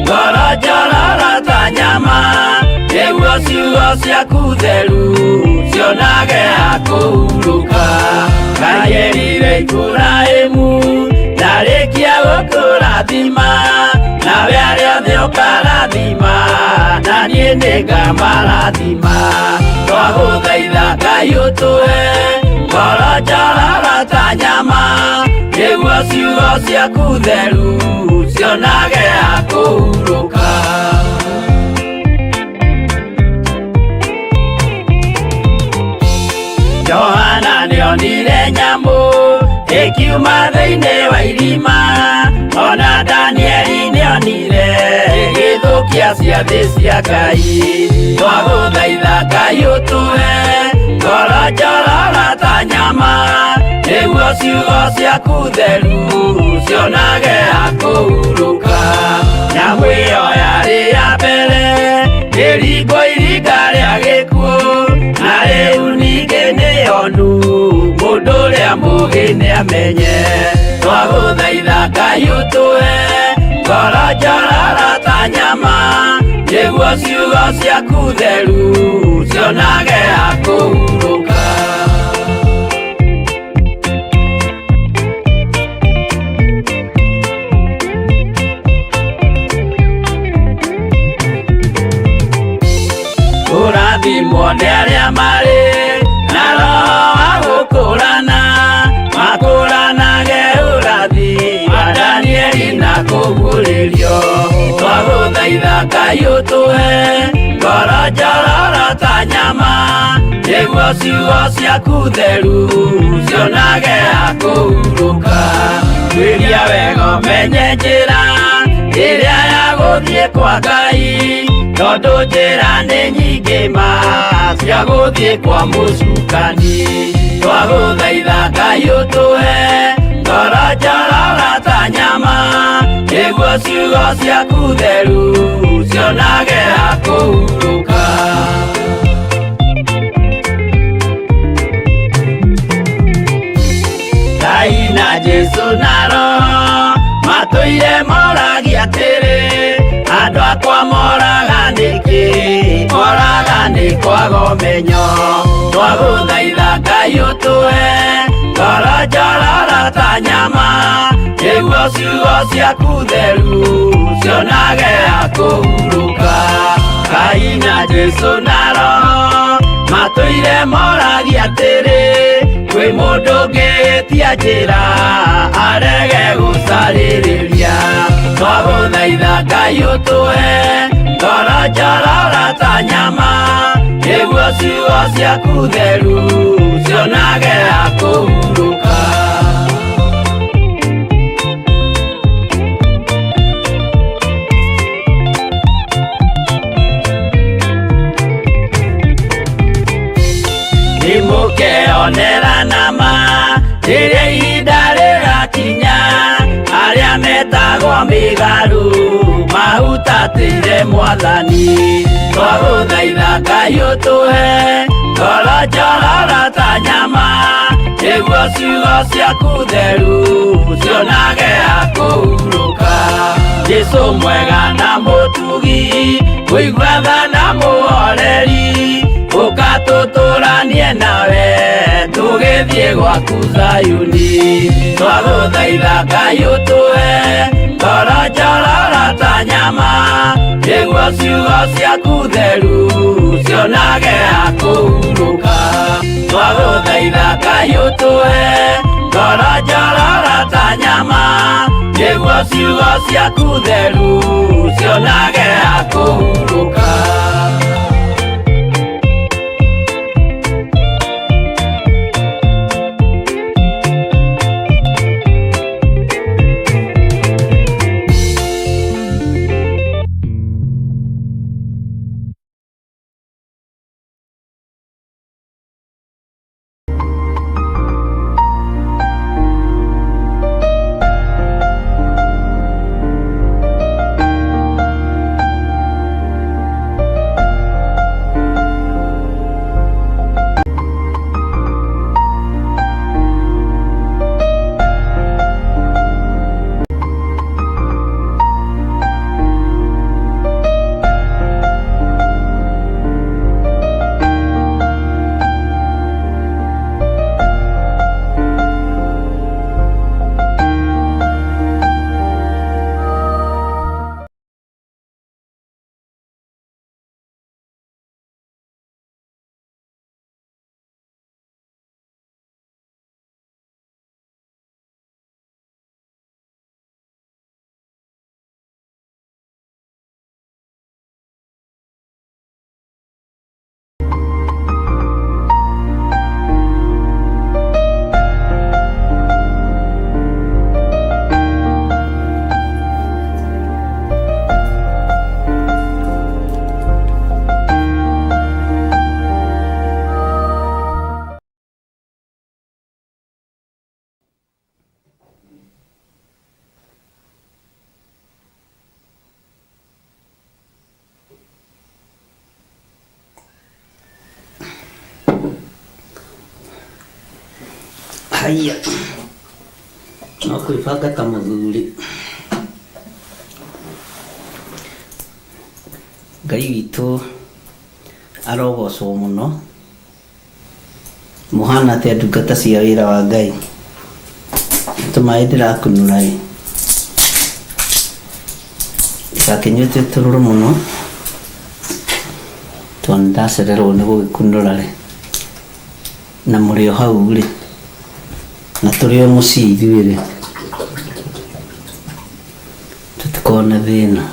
ngoro njororo ta nyama, nĩguo ciugo ciaku theru cionage ha kũhurũka. Ngai erire Iburahĩmu ndarĩkia gũkũrathima, nawe arĩa othe ũkarathima na niĩ nĩngamarathima. Twagũthaitha Ngai ũtũhe ngoro njororo ta nyama, nĩguo ciugo ciaku theru cionage ha kũhurũka. Johana nĩonire nyamũ ĩkiuma thĩinĩ wa irima, ona Danieli nĩonire ĩgĩthũkia ciathĩ cia Ngai. Twagũthaitha Ngai ũtũhe ngoro njororo ta nyama, nĩguo ciugo ciaku theru cionage ha kũhurũka. Nyamũ ĩyo yarĩ ya mbere ĩringwo iringa rĩa gĩkuũ, na rĩu ningĩ nĩyonu mũndũ ũrĩa mũũgĩ nĩamenye. Twagũthaitha Ngai ũtũhe ngoro njororo ta nyama, nĩguo ciugo ciaku theru cionage ha kũhurũka. Kũrathimwo nĩ arĩa marĩ na roho wa gũkũrana, makũranage ũrathi wa Danieli na kũguũrĩrio. Twagũthaitha Ngai ũtũhe ngoro njororo ta nyama, nĩguo ciugo ciaku theru cionage ha kũhurũka. Twĩria wega ũmenye njĩra ĩrĩa ya gũthiĩ kwa Ngai, tondũ njĩra nĩ nyingĩ ma cia gũthiĩ kwa mũcukani. Twagũthaitha Ngai ũtũhe ngoro njororo ta nyama, nĩguo ciugo ciaku theru cionage ha kũhurũka. Ngai na Jesũ na Roho matũire moragia atĩrĩ, andũ akwa moraga nĩkĩ, moraga nĩ kwaga ũmenyo. Twagũthaitha Ngai ũtũhe ngoro njororo ta nyama, nĩguo ciugo ciaku theru cionage ha kũhurũka. Ngai na Jesũ na Roho matũire moragia atĩrĩ, kwĩ mũndũ ũngĩtia njĩra arege gũcarĩrĩria. Twagũthaitha Ngai ũtũhe ngoro njororo ta nyama, nĩguo ciugo ciaku theru cionage ha kũhurũka. Nĩmũkeonera nama rĩrĩa ihinda rĩgakinya, arĩa metagwo mĩgarũ mahutatĩire Mwathani. Twagũthaitha Ngai ũtũhe ngoro njororo ta nyama, nĩguo ciugo ciaku theru cionage ha kũhurũka. Jesũ mwega na mũtugi, mũigua tha na mũhoreri, ũkatũtũranie nawe tũgĩthiĩ gwaku Zayuni. Twagũthaitha Ngai ũtũhe ngoro njororo ta nyama, nĩguo ciugo ciaku theru cionage ha kũhurũka. Twagũthaitha Ngai ũtũhe ngoro njororo ta nyama nĩguo ciugo ciaku theru cionage akũhurũka. Haya, no kwĩbanga ta mũthuri. Ngai witũ arogocwo mũno, mũhana atĩa ndungata cia wĩra wa Ngai. Tũmaĩ ndĩrakũnũra ĩ, ndĩrakĩnyuĩte tũrũrũ mũno tondũ ndacererwo nĩ gũgĩkũnũra rĩ, na mũrĩ o hau rĩ, na tũrĩ o mũciĩ ithuĩ rĩ, tũtikona thĩna.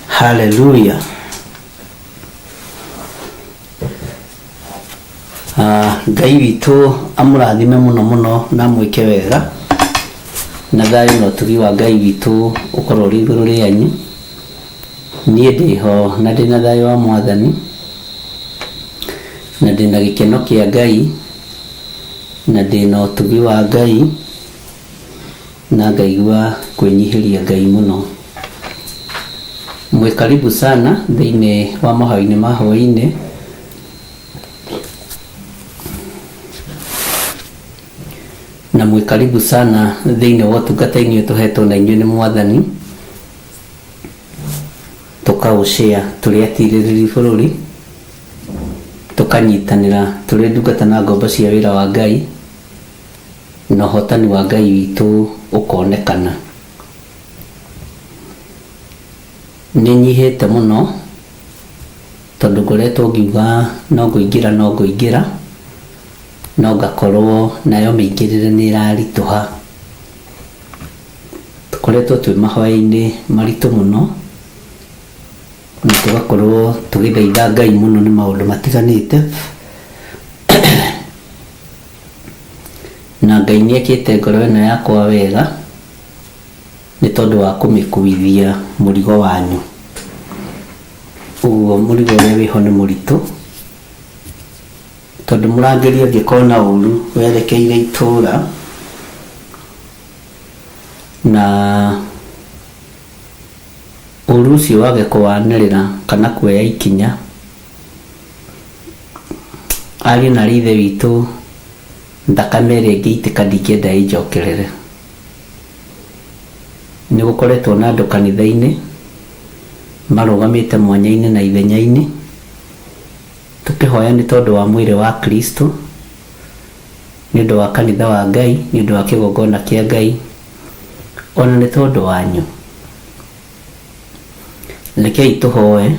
Haleluya. Ngai witũ amũrathime mũno mũno na mwĩke wega, na thayũ na ũtugi wa Ngai witũ ũkorwo ũrĩ igũrũ rĩanyu. Niĩ ndĩho na ndĩna thayũ wa Mwathani, na ndĩna gĩkeno kĩa Ngai, na ndĩna ũtugi wa Ngai, na ngaigua kwĩnyihĩria Ngai mũno. Mwĩ karibu sana thĩinĩ wa mahoya-inĩ ma hwaĩ-inĩ. Na mwĩ karibu sana thĩinĩ wa ũtungata-inĩ tũhetwo na inyuĩ nĩ Mwathani, tũkaũshare tũrĩ atirĩrĩri bũrũri, tũkanyitanĩra tũrĩ ndungata na ngombo cia wĩra wa Ngai, na ũhotani wa Ngai witũ ũkonekana. Nĩ nyihĩte mũno tondũ ngoretwo ngiuga no ngũingĩra no ngakorwo nayo mĩingĩrĩre nĩ ĩraritũha. Tũkoretwo twĩ mahoya-inĩ maritũ mũno, na tũgakorwo tũgĩthaitha Ngai mũno nĩ maũndũ matiganĩte, na Ngai nĩekĩte ngoro ĩno yakwa wega nĩ tondũ wa kũmĩkuithia mũrigo wanyu. Ũguo mũrigo ũrĩa wĩho nĩ mũritũ, tondũ mũrangĩri angĩkona ũru werekeire itũũra na ũru ũcio wage kũwanĩrĩra kana kuoya ikinya, arĩ na ithe witũ thakame ĩrĩa ĩngĩitĩka ndingĩenda ĩnjokerere. Nĩ gũkoretwo na andũ kanitha-inĩ marũgamĩte mwanya-inĩ na ithenya-inĩ tũkĩhoya nĩ tondũ wa mwĩrĩ wa Kristo, nĩ ũndũ wa kanitha wa Ngai, nĩ ũndũ wa kĩgongona kĩa Ngai, ona nĩ tondũ wanyu. Rekei tũhoe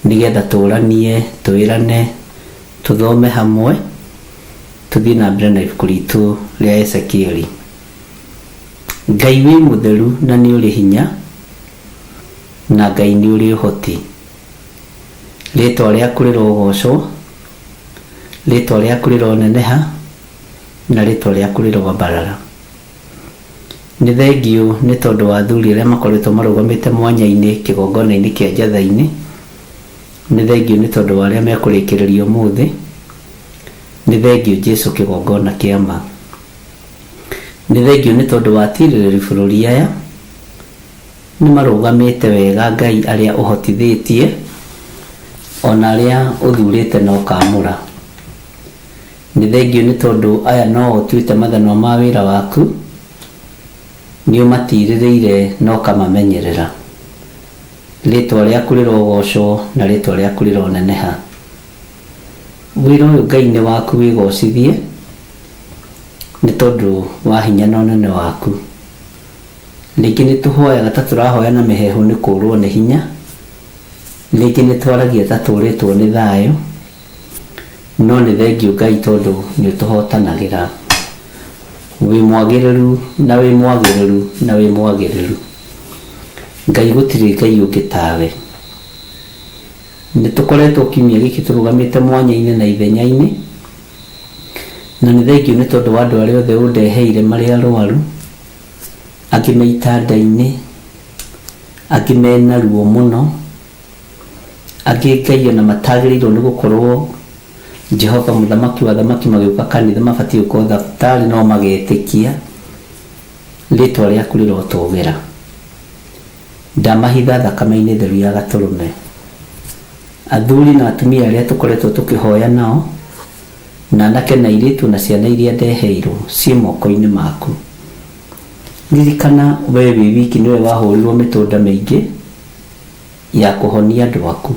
nĩgetha tũranie, twĩrane, tũthome hamwe, tuthie na mbere na ibuku ritu ria Ezekieli. Ngai wĩ mũtheru na nĩ ũrĩ hinya, na Ngai nĩ ũrĩ ũhoti. Rĩĩtwa rĩaku rĩrogocwo, rĩĩtwa rĩaku rĩroneneha, na rĩĩtwa rĩaku rĩrogwambarara. Nĩ thengio nĩ tondũ wa athuri arĩa makoretwo marũgamĩte mwanya-inĩ kĩgongona-inĩ kĩa njatha-inĩ. Nĩ thengio nĩ tondũ wa arĩa mekũrĩkĩrĩrio ũmũthĩ. Nĩ thengio Jesũ kĩgongona kĩa ma. Nĩ thengio nĩ tondũ wa atirĩrĩri bũrũri aya nĩ marũgamĩte wega Ngai arĩa ũhotithĩtie, ona arĩa ũthurĩte na ũkamũra. Nĩ thengio nĩ tondũ aya no ũtuĩte mathanwa ma wĩra waku, nĩ ũmatirĩrĩire na ũkamamenyerera. Rĩĩtwa rĩaku rĩrogocwo na rĩĩtwa rĩaku rĩroneneha. Wĩra ũyũ Ngai nĩ waku wĩgocithie nĩ tondũ wa hinya na ũnene waku. Rĩngĩ nĩ tũhoyaga ta tũrahoya na mĩhehu nĩ kũũrwo nĩ hinya, rĩngĩ nĩ twaragia ta tũũrĩtwo nĩ thayũ, no nĩ thengio Ngai tondũ nĩ ũtũhotanagĩra. Wĩ mwagĩrĩru na wĩ mwagĩrĩru na wĩ mwagĩrĩru. Ngai gũtirĩ Ngai ũngĩ tawe. Nĩ tũkoretwo kiumia gĩkĩ tũrũgamĩte mwanya-inĩ na ithenya-inĩ, na nĩ thengio nĩ tondũ wa andũ arĩa othe ũndeheire marĩ arwaru, angĩ me itanda-inĩ, angĩ mena ruo mũno, angĩ Ngai ona matagĩrĩirwo nĩ gũkorwo Jehova mũthamaki wa thamaki magĩũka kanitha, mabatiĩ gũkorwo thibitarĩ no magetĩkia. Rĩĩtwa rĩaku rĩrotũgĩra. Ndamahitha thakame-inĩ theru ya Gatũrũme. Athuri na atumia arĩa tũkoretwo tũkĩhoya nao, na anake na airĩtu na ciana iria ndeheirwo ciĩ moko-inĩ maku. Ririkana wee wĩ wiki nĩwe wahũrirwo mĩtũnda mĩingĩ ya kũhonia andũ aku.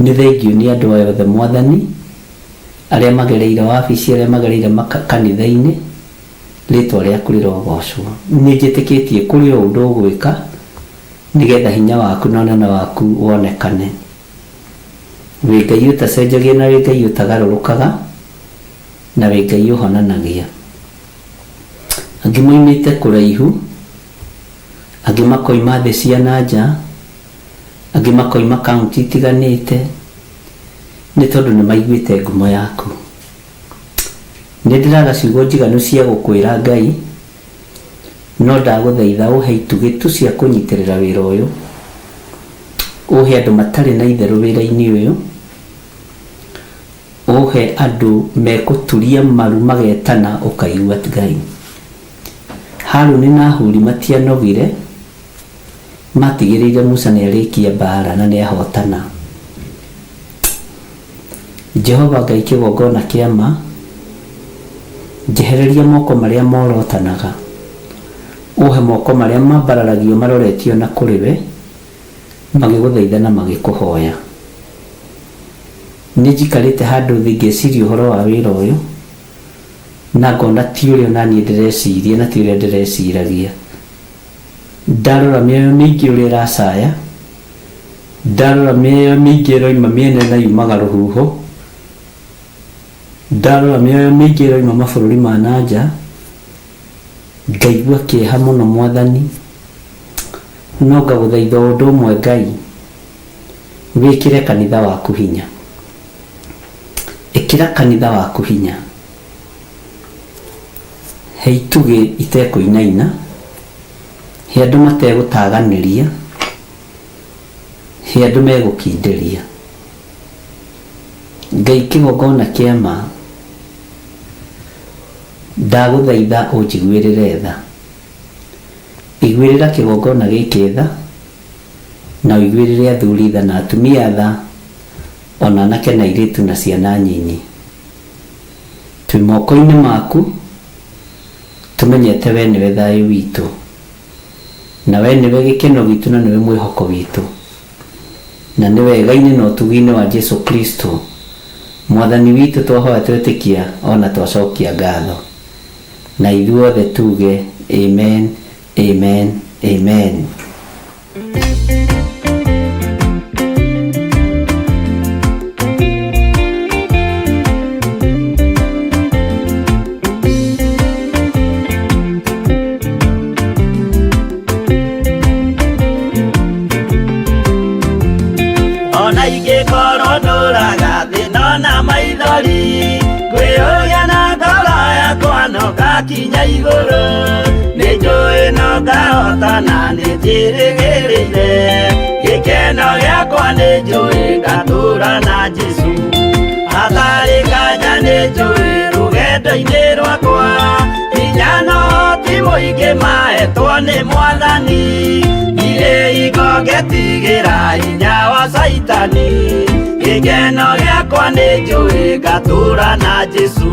Nĩ thengio nĩ andũ aya othe Mwathani, arĩa magereire wabici, arĩa magereire kanitha-inĩ. Rĩĩtwa rĩaku rĩrogocwo. Nĩ njĩtĩkĩtie kũrĩ o ũndũ ũgwĩka nĩgetha hinya waku na ũnene waku wonekane. Wĩ Ngai ũtacenjagia na wĩ Ngai ũtagarũrũkaga, na wĩ Ngai ũhonanagia. Angĩ moimĩte kũraihu, angĩ makoima thĩ cia na nja, angĩ makoima kaunti itiganĩte, nĩ tondũ nĩ maiguĩte ngumo yaku. Nĩ ndĩraga ciugo njiganu cia gũkwĩra Ngai, no ndagũthaitha ũhe itugĩ cia kũnyitĩrĩra wĩra ũyũ. Ũhe andũ matarĩ na itherũ wĩra-inĩ ũyũ. Ũhe andũ mekũturia maru magetana ũkaigua Ngai. Harũni na Huri matianogire, matigĩrĩire Musa nĩ arĩkia mbara na nĩ ahotana. Jehova Ngai kĩgongona kĩa ma, njehereria moko marĩa morotanaga. Ũhe moko marĩa mambararagio maroretio na kũrĩ we, magĩgũthaitha na magĩkũhoya. Nĩ njikarĩte handũ thĩ ngĩciria ũhoro wa wĩra ũyũ, na ngona ti ũrĩa naniĩ ndĩreciria na ti ũrĩa ndĩreciragia. Ndarora mĩoyo mĩingĩ ũrĩa ĩracaya, ndarora mĩoyo mĩingĩ ĩroima mĩena na yumaga rũhuho, ndarora mĩoyo mĩingĩ ĩroima mabũrũri ma na nja, ngaigua kĩeha mũno Mwathani. No ngagũthaitha ũndũ ũmwe Ngai, wĩkĩre kanitha waku hinya. Ĩkĩra kanitha waku hinya. He itugĩ itekũinaina, he andũ mategũtaganĩria, he andũ megũkindĩria. Ngai kĩgongona kĩa ma, ndagũthaitha ũnjiguĩrĩre tha. Iguĩrĩra kĩgongona gĩkĩ tha, na ũiguĩrĩre athuri tha na atumia tha, ona anake na airĩtu na ciana nyinyi. Twĩ moko-inĩ maku, tũmenyete we nĩwe thayũ witũ, na we nĩwe gĩkeno gitũ na nĩwe mwĩhoko witũ, na nĩ wega-inĩ na ũtugi-inĩ wa Jesũ Kristo Mwathani witũ twahoya twetĩkia ona twacokia ngatho. Na ithuothe tuge amen, amen, amen. ingĩkorwo ndũraga thĩno na maithori ngwĩyũria na ngoro yakwa no ngakinya igũrũ nĩnjũĩ no ngahotana nĩnjĩrĩgĩrĩire gĩkeno gĩakwa nĩnjũĩ ngatũũra na Jesũ hatarĩ nganja nĩnjũĩ rũgendo-inĩ rwakwa hinya na ũhoti mũingĩ mahetwo nĩ Mwathani irĩ igongetigĩra hinya wa Saitani gĩkeno gĩakwa nĩnjũĩ ngatũũra na Jesũ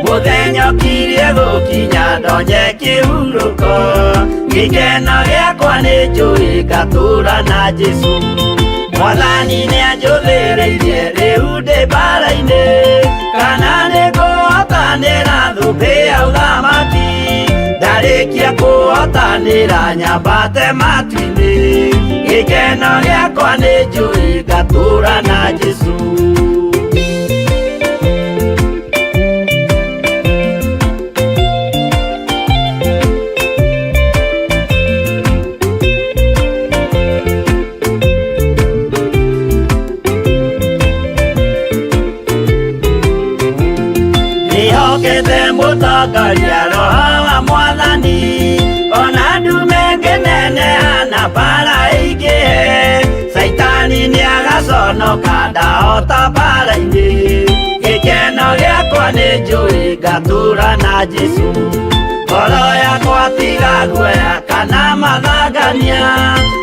mũthenya ũkirie gũkinya ndonye kĩhurũko gĩkeno gĩakwa nĩnjũĩ ngatũũra na Jesũ Mwathani nĩanjũthĩrĩirie rĩu ndĩ mbara-inĩ kana nĩngũhotanĩra thũmbĩ ya ũthamaki ndarĩkia kũhotanĩra nyambate matu-inĩ gĩkeno gĩakwa nĩnjũĩ ngatũũra na Jesũ mũtongoria roho wa Mwathani ona ndume ngĩneneha na mbara ĩingĩhe Saitani nĩagaconoka ndahota mbara-inĩ gĩkeno gĩakwa nĩnjũĩ ngatũũra na Jesũ ngoro yakwa tiga guoya kana mathangania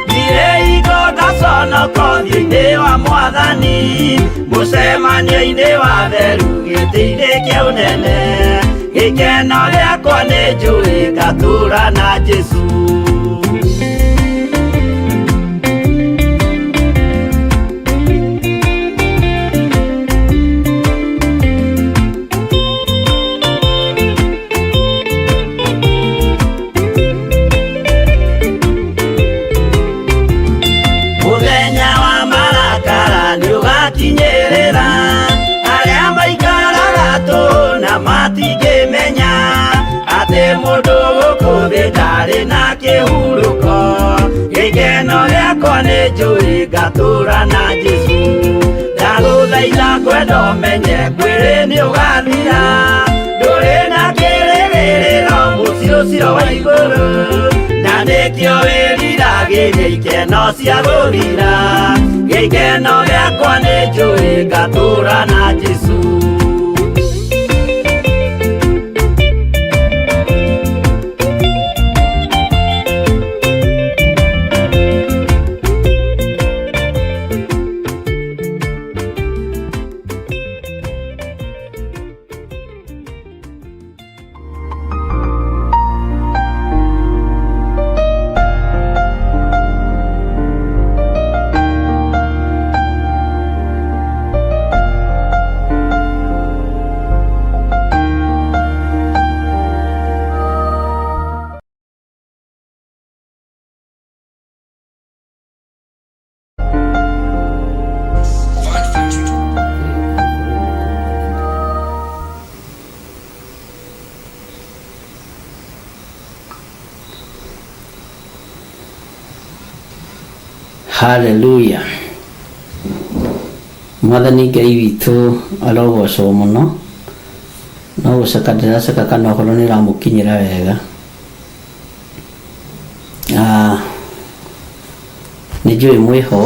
ndirĩ igo ngaconoko ũthiũ-inĩ wa Mwathani mũcemanio-inĩ wa theru gĩtĩ-inĩ kĩa ũnene gĩkeno gĩakwa nĩnjũĩ ngatũũra na Jesũ mũthenya wa marakara nĩũgakinyĩrĩra arĩa maikaraga tũhũ na matingĩmenya atĩ mũndũ gũkũ thĩ ndarĩ na kĩhurũko gĩkeno gĩakwa nĩnjũĩ ngatũũra na Jesũ ndagũthaitha ngwenda ũmenye kwĩrĩ nĩũgathira ndũrĩ na kĩrĩgĩrĩro mũciĩ ũcio wa igũrũ na nĩkĩo wĩriragĩria ikeno cia gũthira gĩkeno gĩakwa nĩnjũĩ ngatũũra na Jesũ Haleluya Mwathani Ngai witũ arogocwo mũno no gũcaka ndĩracaka kana ũhoro nĩũramũkinyĩra wega nĩnjũĩ mwĩho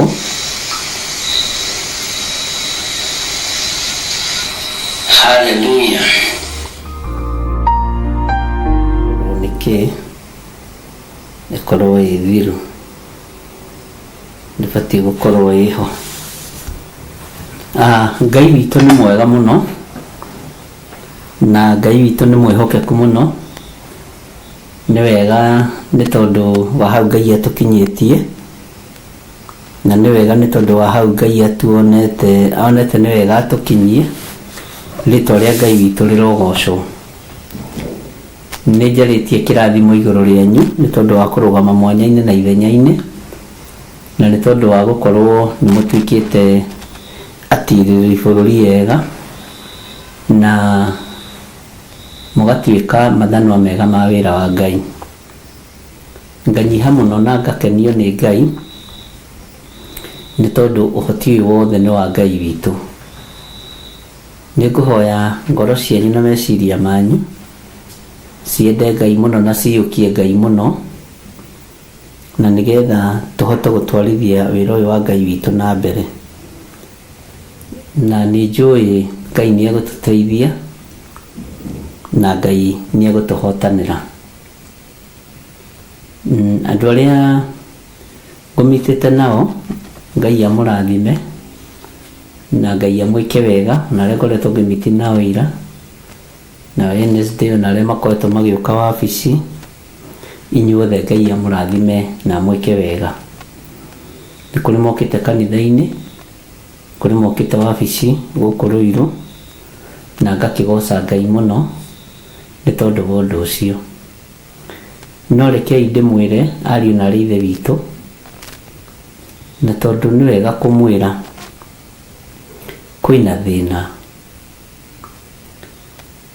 Haleluya nĩkĩ ĩkorwo ĩ thiru ndibatiĩ gũkorwo ĩho Ngai witũ nĩ mwega mũno na Ngai witũ nĩ mwĩhokeku mũno nĩ wega nĩ tondũ wa hau Ngai atũkinyĩtie na nĩ wega nĩ tondũ wa hau Ngai atuonete nĩ wega atũkinyie Rĩtwa rĩa Ngai witũ rĩrogocwo. Nĩ njarĩtie kĩrathimo igũrũ rĩanyu nĩ tondũ wa kũrũgama mwanya-inĩ na ithenya-inĩ, na nĩ tondũ wa gũkorwo nĩ mũtuĩkĩte atirĩrĩ bũrũri ega na mũgatuĩka mathanwa mega ma wĩra wa Ngai. Nganyiha mũno na ngakenio nĩ Ngai nĩ tondũ ũhoti ũyũ wothe nĩ wa Ngai witũ. Nĩ ngũhoya ngoro cianyu na meciria manyu ciende Ngai mũno na ciyũkie Ngai mũno, na nĩgetha tũhote gũtwarithia wĩra ũyũ wa Ngai witũ na mbere. Na nĩ njũĩ Ngai nĩ egũtũteithia na Ngai nĩ egũtũhotanĩra. Andũ arĩa ngũmitĩte nao Ngai amũrathime na Ngai amwĩke wega, na arĩa ngoretwo ngĩmiti nao ira na Wednesday na arĩa makoretwo magĩũka wabici, inyuothe Ngai amũrathime na amwĩke wega. Nĩ kũrĩ mokĩte kanitha-inĩ, kũrĩ mokĩte wabici gũkũ Ruiru, na ngakĩgoca Ngai mũno nĩ tondũ wa ũndũ ũcio. No rekei ndĩmwĩre ariũ na aarĩ a Ithe witũ, na tondũ nĩ wega kũmwĩra kwĩna thĩna,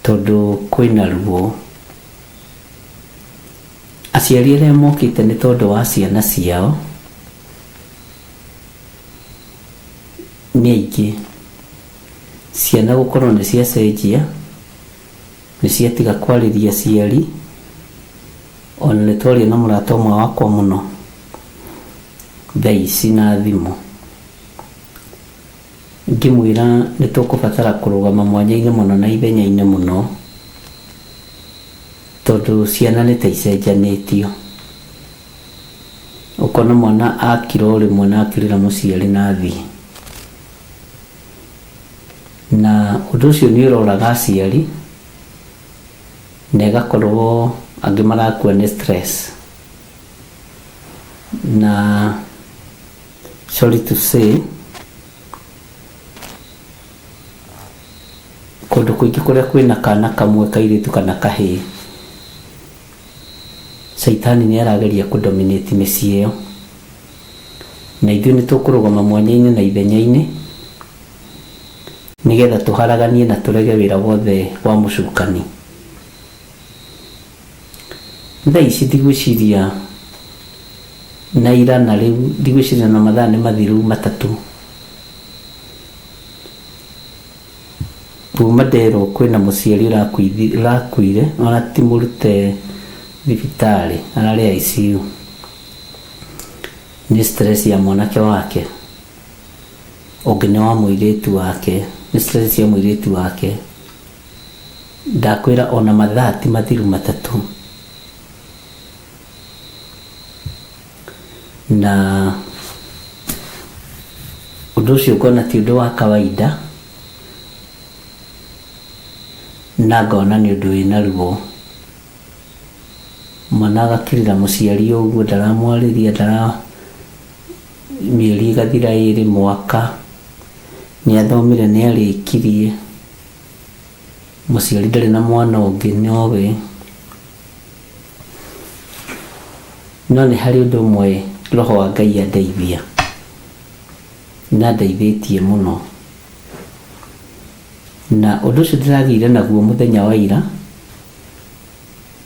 tondũ kwĩna ruo. Aciari arĩa mokĩte nĩ tondũ wa ciana ciao nĩ aingĩ. Ciana gũkorwo nĩ ciacenjia, nĩ ciatiga kwarĩria aciari. Ona nĩ twaria na mũrata ũmwe wakwa mũno thaa ici na thimũ, ngĩmwĩra nĩ tũkũbatara kũrũgama mwanya-inĩ mũno na ithenya-inĩ mũno, tondũ ciana nĩ ta icenjanĩtio. Ũkona mwana akira o rĩmwe na akĩrĩra mũciari na thĩ, na ũndũ ũcio nĩ ũroraga aciari na ĩgakorwo angĩ marakua nĩ stress. Na sorry to say, kũndũ kũingĩ kũrĩa kwĩna kana kamwe kairĩtu kana kahĩĩ, Saitani nĩ arageria kũdominate mĩciĩ ĩyo. Na ithuĩ nĩ tũkũrũgama mwanya-inĩ na ithenya-inĩ nĩgetha tũharaganie na tũrege wĩra wothe wa mũcukani. Thaa ici ndigwĩciria na ira na rĩu ndigwĩciria na mathaa nĩ mathiru matatũ kuma nderwo kwĩna mũciari ũrakuire, ona ti mũrute thibitarĩ, ararĩ ICU. Nĩ stress ya mwanake wake, ũngĩ nĩ wa mũirĩtu wake, nĩ stress ya mũirĩtu wake. Ndakwĩra ona mathaa ti mathiru matatũ. Na ũndũ ũcio ngona ti ũndũ wa kawaida, na ngona nĩ ũndũ wĩna ruo. Mwana agakĩrĩra mũciari ũguo, ndaramwarĩria, mĩeri ĩgathira 2 mwaka, nĩ athomire nĩ arĩkirie, mũciari ndarĩ na mwana ũngĩ nowe. No nĩ harĩ ũndũ ũmwe Roho wa Ngai andeithia na ndeithĩtie mũno, na ũndũ ũcio ndĩragĩire naguo mũthenya wa ira,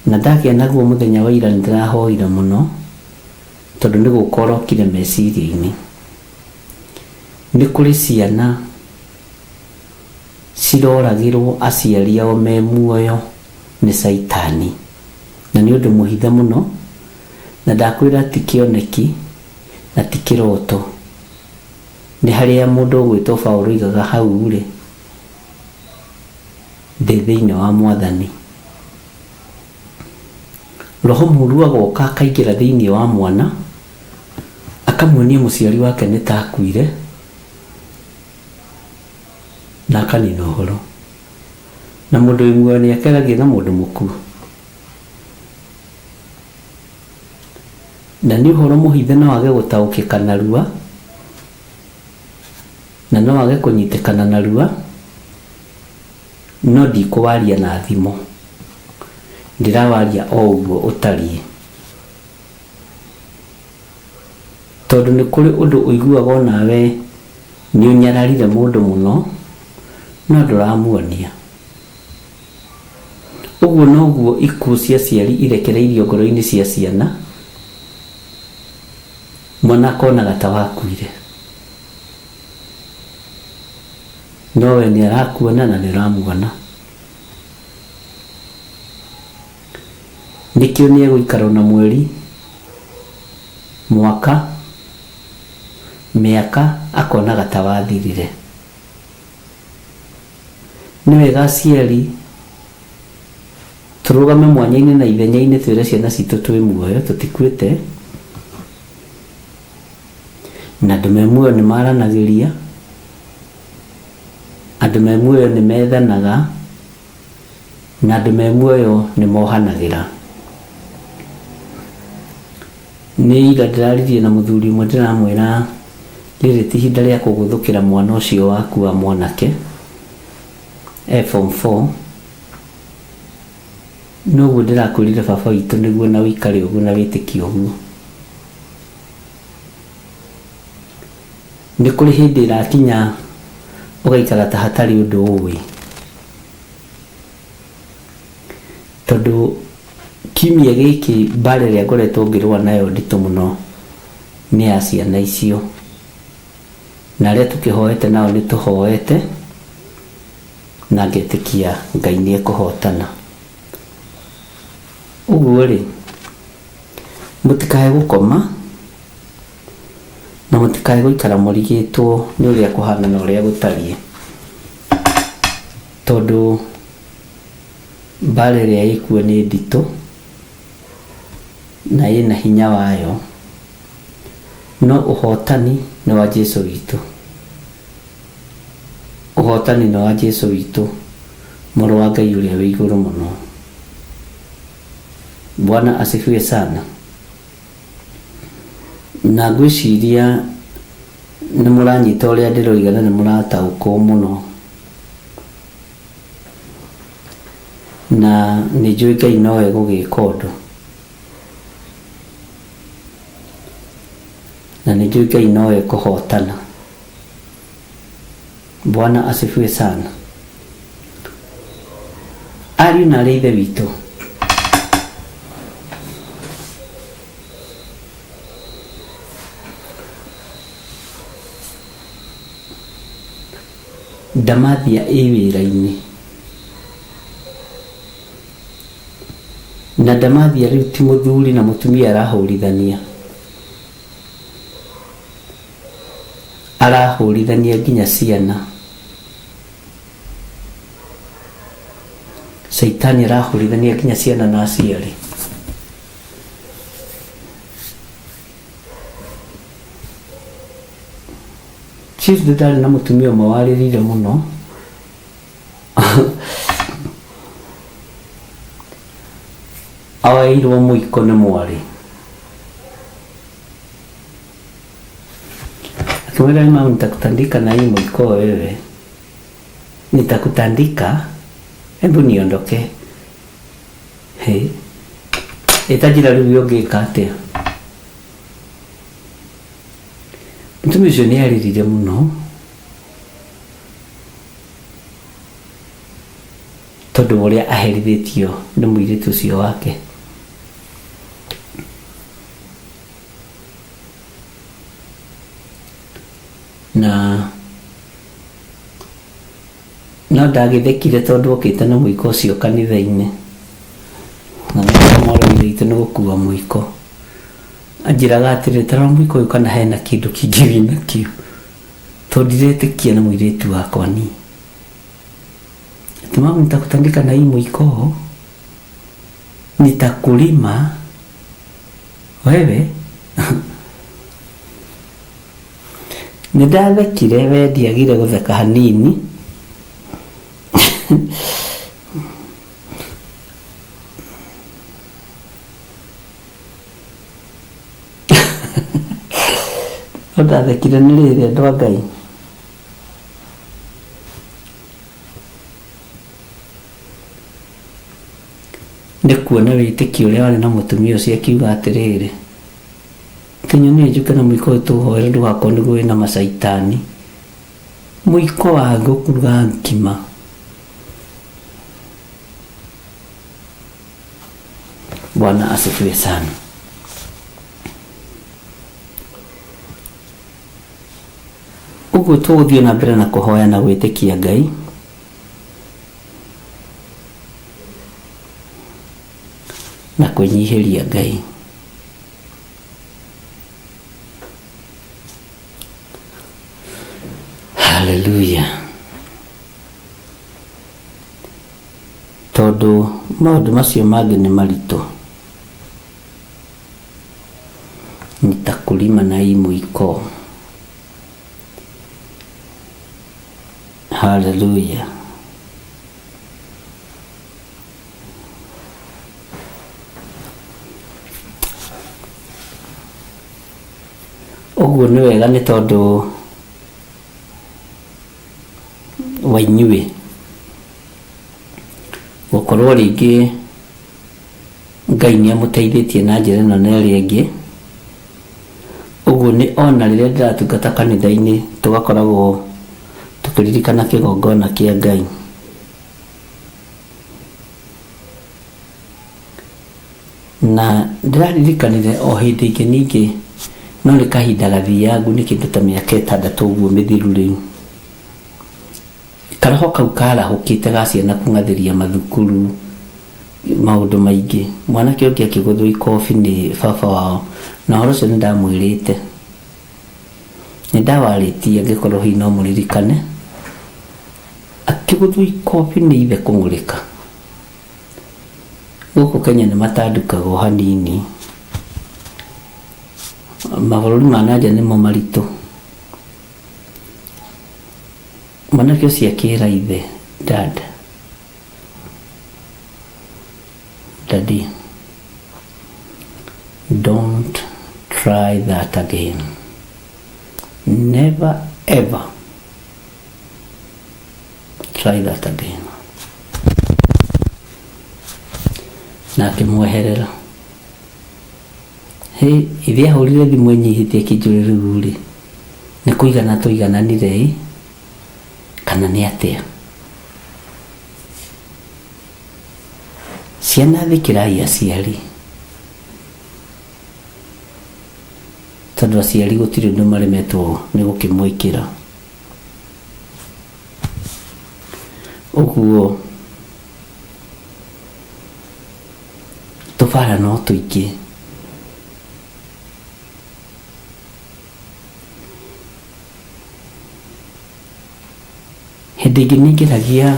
na ndagĩa naguo mũthenya wa ira nĩ ndĩrahoire mũno tondũ nĩ gũkorokire meciria-inĩ. Nĩ kũrĩ ciana ciroragĩrwo aciari ao me muoyo nĩ Saitani, na nĩ ũndũ mũhithe mũno, na ndakwĩra ti kĩoneki na ti kĩroto. Nĩ harĩa mũndũ ũgwĩtwo Paulo aigaga hau rĩ, ndĩ thĩinĩ wa Mwathani. Roho mũru agoka akaingĩra thĩinĩ wa mwana, akamuonia mũciari wake nĩ ta akuire, na akanina ũhoro. Na mũndũ wĩ muoyo nĩ akeragia na mũndũ mũkuũ. Na nĩ ũhoro mũhithe no wage gũtaũkĩka narua, na no wage kũnyitĩkana narua, no ndikũwaria na thimo, ndĩrawaria o ũguo ũtariĩ, tondũ nĩ kũrĩ ũndũ ũiguaga o nawe nĩ ũnyararire mũndũ mũno no ndũramuonia. Ũguo noguo ikuũ cia aciari irekereirio ngoro-inĩ cia ciana, mwana akonaga ta wakuire, nowe nĩ arakuona na nĩ ũramuona. Nĩkĩo nĩ egũikara na mweri, mwaka, mĩaka akonaga ta wathirire. Nĩ wega aciari tũrũgame mwanya-inĩ na ithenya-inĩ twĩre ciana citũ twĩ muoyo, tũtikuĩte, na andũ me muoyo nĩ maranagĩria, andũ me muoyo nĩ methanaga, na andũ me muoyo nĩ mohanagĩra. Nĩ ira ndĩraririe na mũthuri ũmwe ndĩramwĩra rĩrĩ ti ihinda rĩa kũgũthũkĩra mwana ũcio waku wa mwanake form 4, noguo ndĩrakwĩrire baba witũ nĩguo na wĩikare ũguo na wĩtĩkie ũguo. Nĩ kũrĩ hĩndĩ ĩrakinya ũgaikara ta hatarĩ ũndũ ũĩ, tondũ kiumia gĩkĩ mbara ĩrĩa ngoretwo ngĩrũa nayo nditũ mũno nĩ ya ciana icio, na arĩa tũkĩhoete nao nĩ tũhoete na ngetĩkia Ngai nĩ ekũhotana. Ũguo rĩ, mũtikae gũkoma na mũtikae gũikara mũrigĩtwo nĩ ũrĩa kũhana na ũrĩa gũtariĩ, tondũ mbara ĩrĩa ĩkuo nĩ nditũ na ĩna hinya wayo, no ũhotani nĩ wa Jesũ witũ, ũhotani nĩ wa Jesũ witũ, mũrũ wa Ngai ũrĩa wĩ igũrũ mũno. Bwana asifiwe sana. Na ngwĩciria nĩ mũranyita ũrĩa ndĩroiga na nĩ mũrataũkwo mũno, na nĩ njũĩ Ngai nowe gũgĩka ũndũ, na nĩ njũĩ Ngai nowe kũhotana. Bwana asifiwe sana. Ariũ na aarĩ a Ithe witũ, Ndamathia ĩ wĩra-inĩ, na Ndamathia rĩu ti mũthuri na mũtumia arahũrithania, arahũrithania nginya ciana. Saitani arahũrithania nginya ciana na aciari. Chief ndarĩ na mũtumia ũmwe warĩrire mũno awairwo mũiko nĩ mwarĩ, akimwambia mama, nitakutandika na hii mwiko wewe, nitakutandika, hebu niondoke. Itajira rĩu ũngĩka atĩa? Mũtumia ũcio nĩ aririre mũno, tondũ ũrĩa aherithĩtio nĩ mũirĩtu ũcio wake. Na no ndagĩthekire tondũ okĩte na mũiko ũcio kanitha-inĩ, na nĩmwarĩire itũ nĩ gũkua mũiko. Anjĩraga atĩrĩ, tarora mũiko ũyũ kana hena kĩndũ kĩngĩ nakĩo, tondũ ndiretĩkia na mũirĩtu wakwa niĩ. Ati mama, nitakutandika na hii mwiko, nitakulima wewe. Nĩndathekire, we ndiagire gũtheka hanini. Ndathekire nĩ rĩrĩ andũ a Ngai. nĩ kuona wĩtĩkio ũrĩa warĩ na mũtumia ũcio akiuga atĩrĩrĩ, Kĩnyoni njuke na mũiko ũyũ tũhoere ndũgakorwo nĩguo wĩna macaitani, mũiko wa gũkuruga ngima. Bwana asifiwe sana. Ũguo tũgũthiĩ na mbere na kũhoya na gwĩtĩkia Ngai. Na kwĩnyihĩria Ngai. Hallelujah. Tondũ maũndũ macio mangĩ nĩ maritũ. Nitakulima na hii mwiko. Hallelujah. Ũguo nĩ wega nĩ tondũ wa inyuĩ gũkorwo rĩngĩ Ngai nĩ amũteithĩtie na njĩra ĩno na ĩrĩa ĩngĩ. Ũguo nĩ ona rĩrĩa ndĩratungata kanitha-inĩ tũgakoragwo tũkĩririkana kĩgongona kĩa Ngai. Na ndĩraririkanire o hĩndĩ ĩngĩ ningĩ no nĩ kahinda gathiangu nĩ kĩndũ ta mĩaka 6 ũguo mĩthiru rĩu. Karoho kau karahũkĩte ga ciana kũng'athĩria mathukuru maũndũ maingĩ. Mwanake ũngĩ akĩgũthwo ikobi nĩ baba wao, na ũhoro ũcio nĩ ndamwĩrĩte. Nĩ ndawarĩtie angĩkorwo hihi no mũririkane. Akĩgũthwo ikobi nĩ ithe kũng'ũrĩka. Gũkũ Kenya nĩ matandukagwo hanini. Mabũrũri ma nanja nĩmo maritũ. Mwanake ũcio akĩĩra ithe, Daddy, don't try that again. Never ever try that again. Na akĩmweherera. Hey, ithe ahũrire thimũ enyihĩtie kĩnjũrĩ rĩu rĩ, nĩ kũigana tũigananire kana nĩ atĩa? Ciana thikĩrai aciari, tondũ aciari gũtirĩ ũndũ maremetwo nĩ gũkĩmwĩkĩra. Ũguo tũbara no tũingĩ. Hĩndĩ ĩngĩ nĩngeragia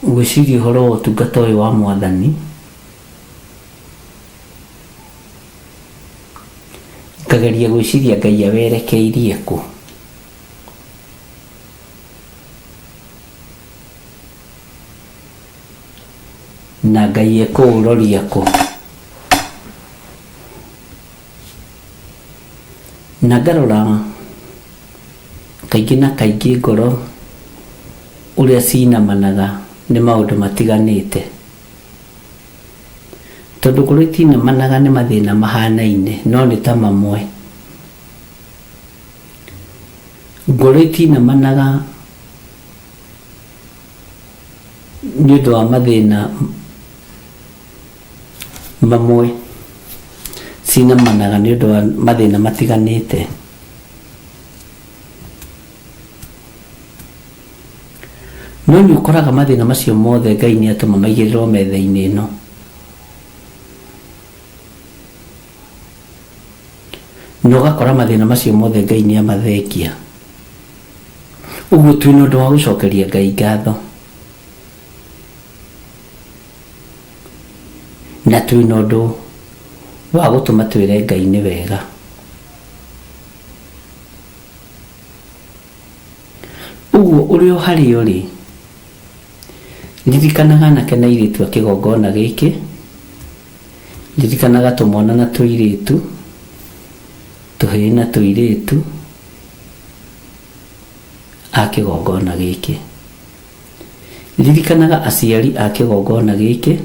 gwĩciria ũhoro wa ũtungata ũyũ wa Mwathani, ngageria gwĩciria Ngai awerekeirie kũ. Na Ngai ekũũroria kũ. Na ngarora kaingĩ na kaingĩ ngoro ũrĩa cinamanaga nĩ maũndũ matiganĩte. Tondũ ngoro itinamanaga nĩ mathĩna mahanaine no nĩ ta mamwe. Ngoro itinamanaga nĩ ũndũ wa mathĩna mamwe, cinamanaga nĩ ũndũ wa mathĩna matiganĩte. No nĩ ũkoraga mathĩna macio mothe Ngai nĩ atũma maigĩrĩrwo metha-inĩ ĩno. Na ũgakora mathĩna macio mothe Ngai nĩ amathengia. Ũguo twĩna ũndũ wa gũcokeria Ngai ngatho. Na twĩna ũndũ wa gũtũma twĩre Ngai nĩ wega. Ũguo ũrĩ o harĩa ũrĩ, ririkanaga anake na airĩtu a kĩgongona gĩkĩ, ririkanaga tũmwana na tũirĩtu, tũhĩĩ na tũirĩtu a kĩgongona gĩkĩ. ririkanaga aciari a kĩgongona gĩkĩ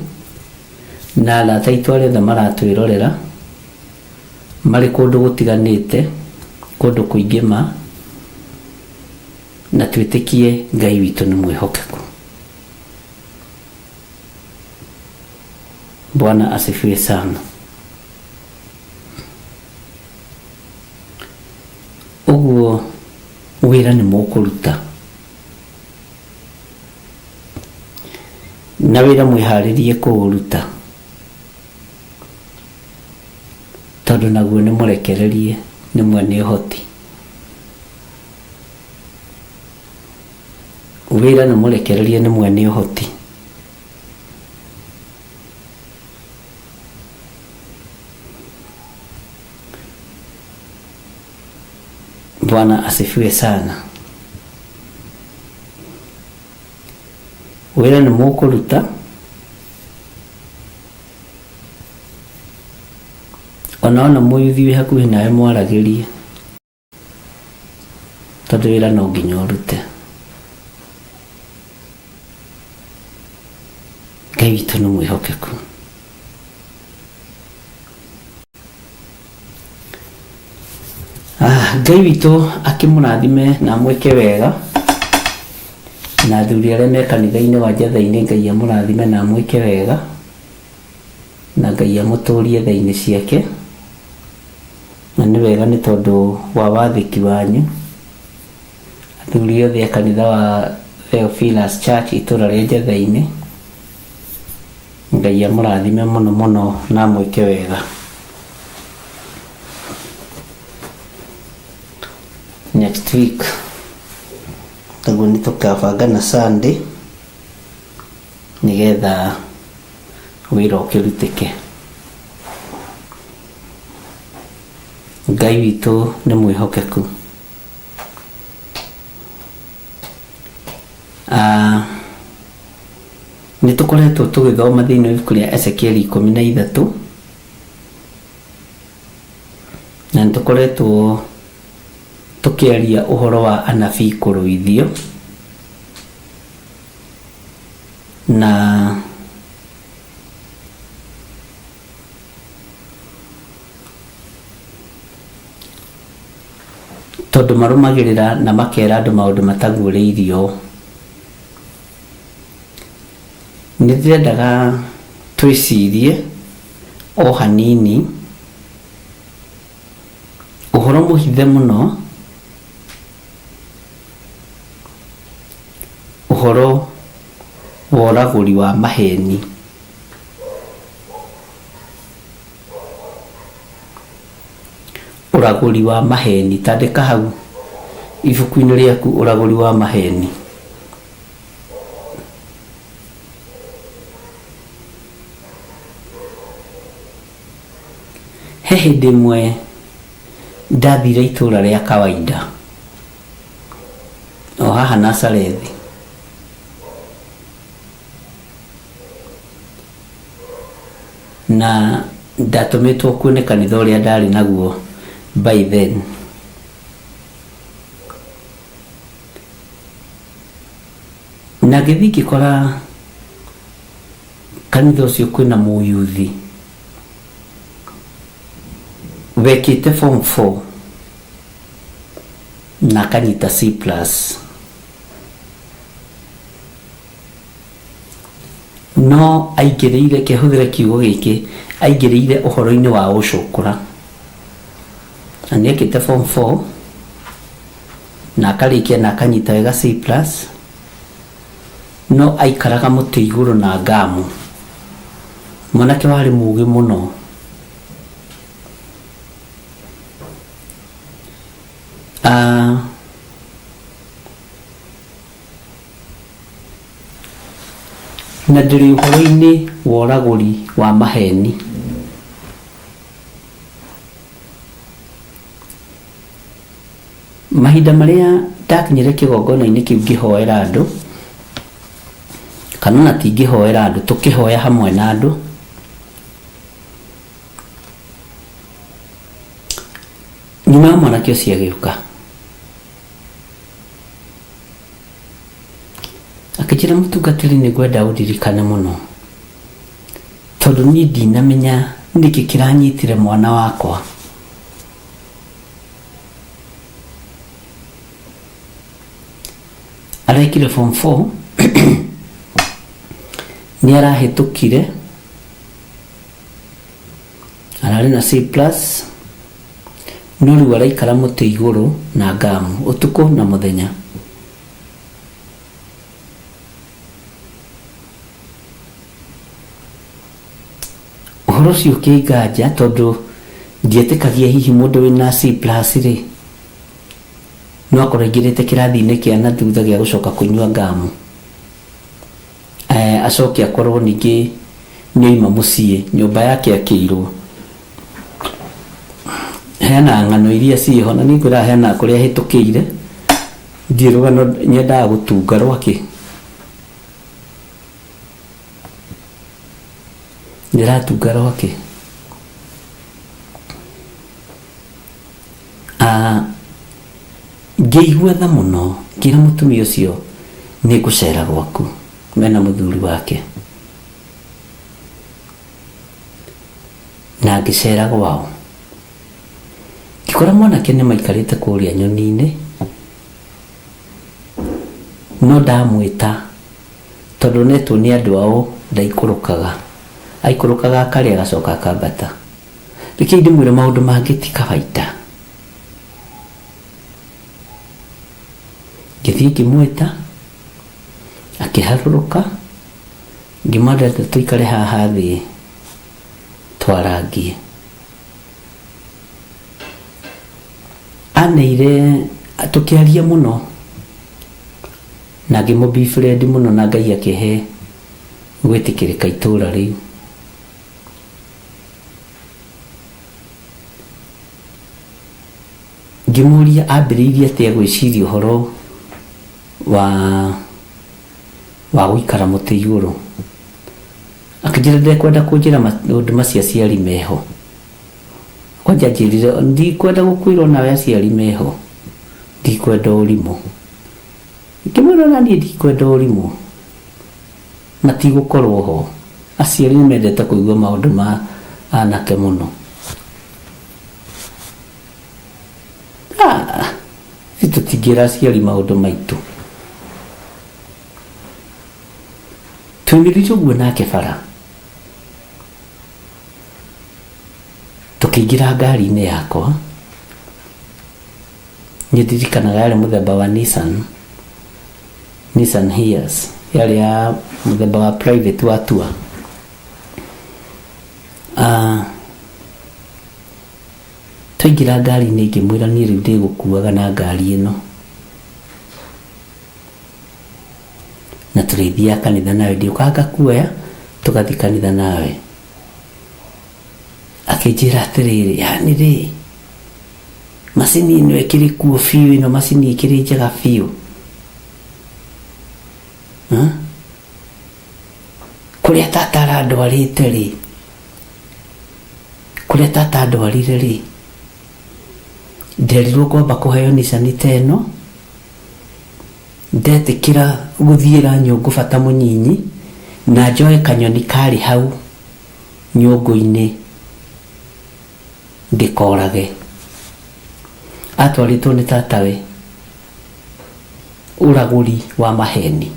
na arata aitũ arĩa othe maratwĩrorera marĩ kũndũ gũtiganĩte, kũndũ kũingĩ na twĩtĩkie Ngai witũ nĩ mwĩhokeku. Bwana asifiwe sana. Ũguo wĩra nĩ mũkũruta, na wĩra mwĩharĩrie kũũruta, tondũ naguo nĩ mũrekererie, nĩ mwene ũhoti. Wĩra nĩ mũrekererie, nĩ mwene ũhoti. Bwana asifiwe sana. Wĩra nĩ mũkũruta, ona mũyuthi wĩ hakuhĩ nawe mwaragĩrie, tondũ wĩra no nginya ũrute. Ngai witũ nĩ mwĩhokeku. Ngai witũ akĩmũrathime na mwĩke wega, na athuri arĩa me kanitha-inĩ wa Njatha-inĩ, Ngai amũrathime na mwĩke wega, na Ngai amũtũrie tha-inĩ ciake. Na nĩ wega nĩ tondũ wa wathĩki wanyu, athuri othe a kanitha wa Theophilus Church itũra rĩa Njatha-inĩ, Ngai amũrathime mũno mũno na mwĩke wega. Next week taguo nĩ tũkabanga na Sunday nĩgetha wĩra ũkĩrutĩke. Ngai witũ nĩ mwĩhokeku. Nĩ tũkoretwo tũgĩthoma thĩinĩ wa ibuku rĩa Ezekieli 13, na nĩ tũkoretwo tũkĩaria ũhoro wa anabii kũruithio, na tondũ marũmagĩrĩra na makera andũ maũndũ mataguũrĩirio, nĩ ndĩrendaga twĩcirie o hanini ũhoro mũhithe mũno, ũhoro wa ũragũri wa maheni. Ũragũri wa maheni, tandĩka hau ibuku-inĩ rĩaku ũragũri wa maheni. He hĩndĩ ĩmwe ndathire itũra rĩa kawaida o haha Nazarethi, na ndatũmĩtwo kuo nĩ kanitha ũrĩa ndarĩ naguo by then. Na ngĩthiĩ ngĩkora kanitha ũcio kwĩna mũyuthi wekĩte form 4 na akanyita C+. No aingĩrĩire, kĩhũthĩre kiugo gĩkĩ, aingĩrĩire ũhoro-inĩ wa ũcũkũra. Na nĩekĩte form 4 na akarĩkia na akanyita wega C+, no aikaraga mũtĩ igũrũ na ngamu. Mwanake warĩ mũũgĩ mũno. Na ndĩrĩ ũhoro-inĩ wa ũragũri wa maheni. Mahinda marĩa ndakinyire kĩgongona-inĩ kĩu ngĩhoera andũ, kana na ti ngĩhoera andũ, tũkĩhoya hamwe na andũ, nyuma ya mwanake ũcio agĩũka akĩnjĩra ngĩra mũtungatĩri nĩ ngwenda ũndirikane mũno tondũ niĩ ndinamenya nĩkĩ kĩranyitire mwana wakwa. Arekire form 4 nĩ arahĩtũkire, ararĩ na C+, no rĩu araikara mũtĩ igũrũ na ngamu ũtukũ na mũthenya. Ũhoro ũcio ũkĩnganja tondũ ndietĩkagia hihi mũndũ wĩna C+ rĩ no akorwo aingĩrĩte kĩrathi-inĩ kĩa na thutha gĩa gũcoka kũnyua ngamu, acoke akorwo ningĩ nĩoima mũciĩ, nyũmba yake akĩirwo. Heana ng'ano iria ciĩho na nĩngwĩra heana kũrĩa ahĩtũkĩire, ndiĩ rũgano nyendaga gũtunga rwake. Ndĩratunga rwake. Ngĩigua tha mũno, ngĩra mũtumia ũcio nĩ ngũcera gwaku, mena mũthuri wake, na ngĩcera gwao. Ngĩkora mwanake nĩ maikarĩte kũrĩa nyoni-inĩ, no ndamwĩta tondũ netwo nĩ andũ ao ndaikũrũkaga, aikũrũkaga akarĩa agacoka akambata. Reke ndĩmwĩre maũndũ mangĩ ti kawaida. Ngĩthiĩ ngĩmwĩta, akĩharũrũka, ngĩmwenda tũikare haha thĩ twarangie. Aneire tũkĩaria mũno na ngĩmũbifriend mũno na Ngai akĩhe gwĩtĩkĩrĩka itũũra rĩu. Ngĩmũria ambĩrĩirie atĩa gwĩciria ũhoro wa gũikara mũtĩ igũrũ. Akĩnjĩra ndekwenda kũnjĩra maũndũ macio aciari meho. Kwanja njĩrire ndikwenda gũkwĩrwo nawe aciari meho, ndikwenda ũrimũ. Ngĩmwĩra na niĩ ndikwenda ũrimũ, matigũkorwo ho. Aciari nĩ mendete kũigua maũndũ ma anake mũno. Tũtingĩra aciari maũndũ maitũ. Tũmĩrire ũguo nake bara, tũkĩingĩra ngari-inĩ yakwa. Nĩ ndirikanaga yarĩ mũthemba wa Nissan Hiace, yarĩ ya mũthemba wa private wa tour. Twaingĩra ngari-inĩ ngĩmwĩra niĩ rĩu ndĩgũkuaga na ngari ĩno, na tũrĩthiaga kanitha nawe, ndiũkaga ngakuoya tũgathiĩ kanitha nawe. Akĩnjĩra atĩrĩrĩ, yani rĩ, macini ĩno ĩkĩrĩ kuo biũ, ĩno macini ĩkĩrĩ njega biũ. Kũrĩa tata arandwarĩte rĩ, kũrĩa tata andwarire rĩ, nderirwo kwamba kũheo Nissan ta ĩno, ndetĩkĩra gũthiĩra nyũngũ bata mũnyinyi, na njoe kanyoni karĩ hau nyũngũ-inĩ ndĩkorage. Atwarĩtwo nĩ tatawe ũragũri wa maheni.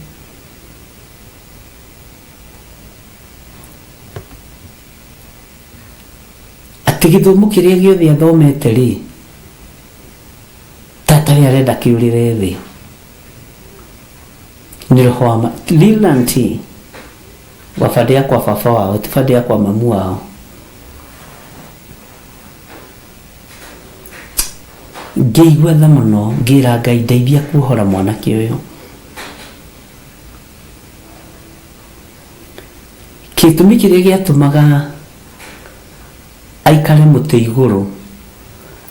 Atĩ gĩthomo kĩrĩa gĩothe athomete rĩ, tatawe arenda kĩũrĩre thĩ. Nĩ roho wa Lilanti wabandĩa kwa baba wao, tibandĩa kwa mamu wao. Ngĩigua tha mũno, ngĩra Ngai ndeithia kuohora mwanake ũyũ. Gĩtũmi kĩrĩa gĩatũmaga aikare mũtĩ igũrũ,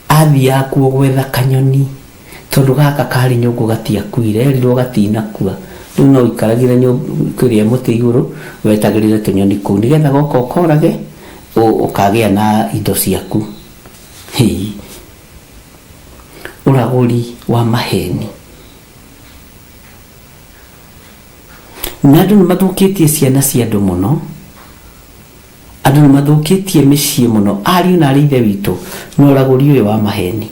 athiaga kuo gwetha kanyoni, tondũ gaka karĩ nyũngũ gatiakuire, erirwo gatinakua. Rĩu no ikaragĩre kũrĩa mũtĩ igũrũ, wetagĩrĩre tũnyoni kũu, nĩgetha goka ũkorage ũkagĩa na indo ciaku. Ũragũri wa maheni. na andũ nĩ mathũkĩtie ciana cia andũ mũno, andũ nĩ mathũkĩtie mĩciĩ mũno, ariũ na arĩ ithe witũ na ũragũri ũyũ wa maheni.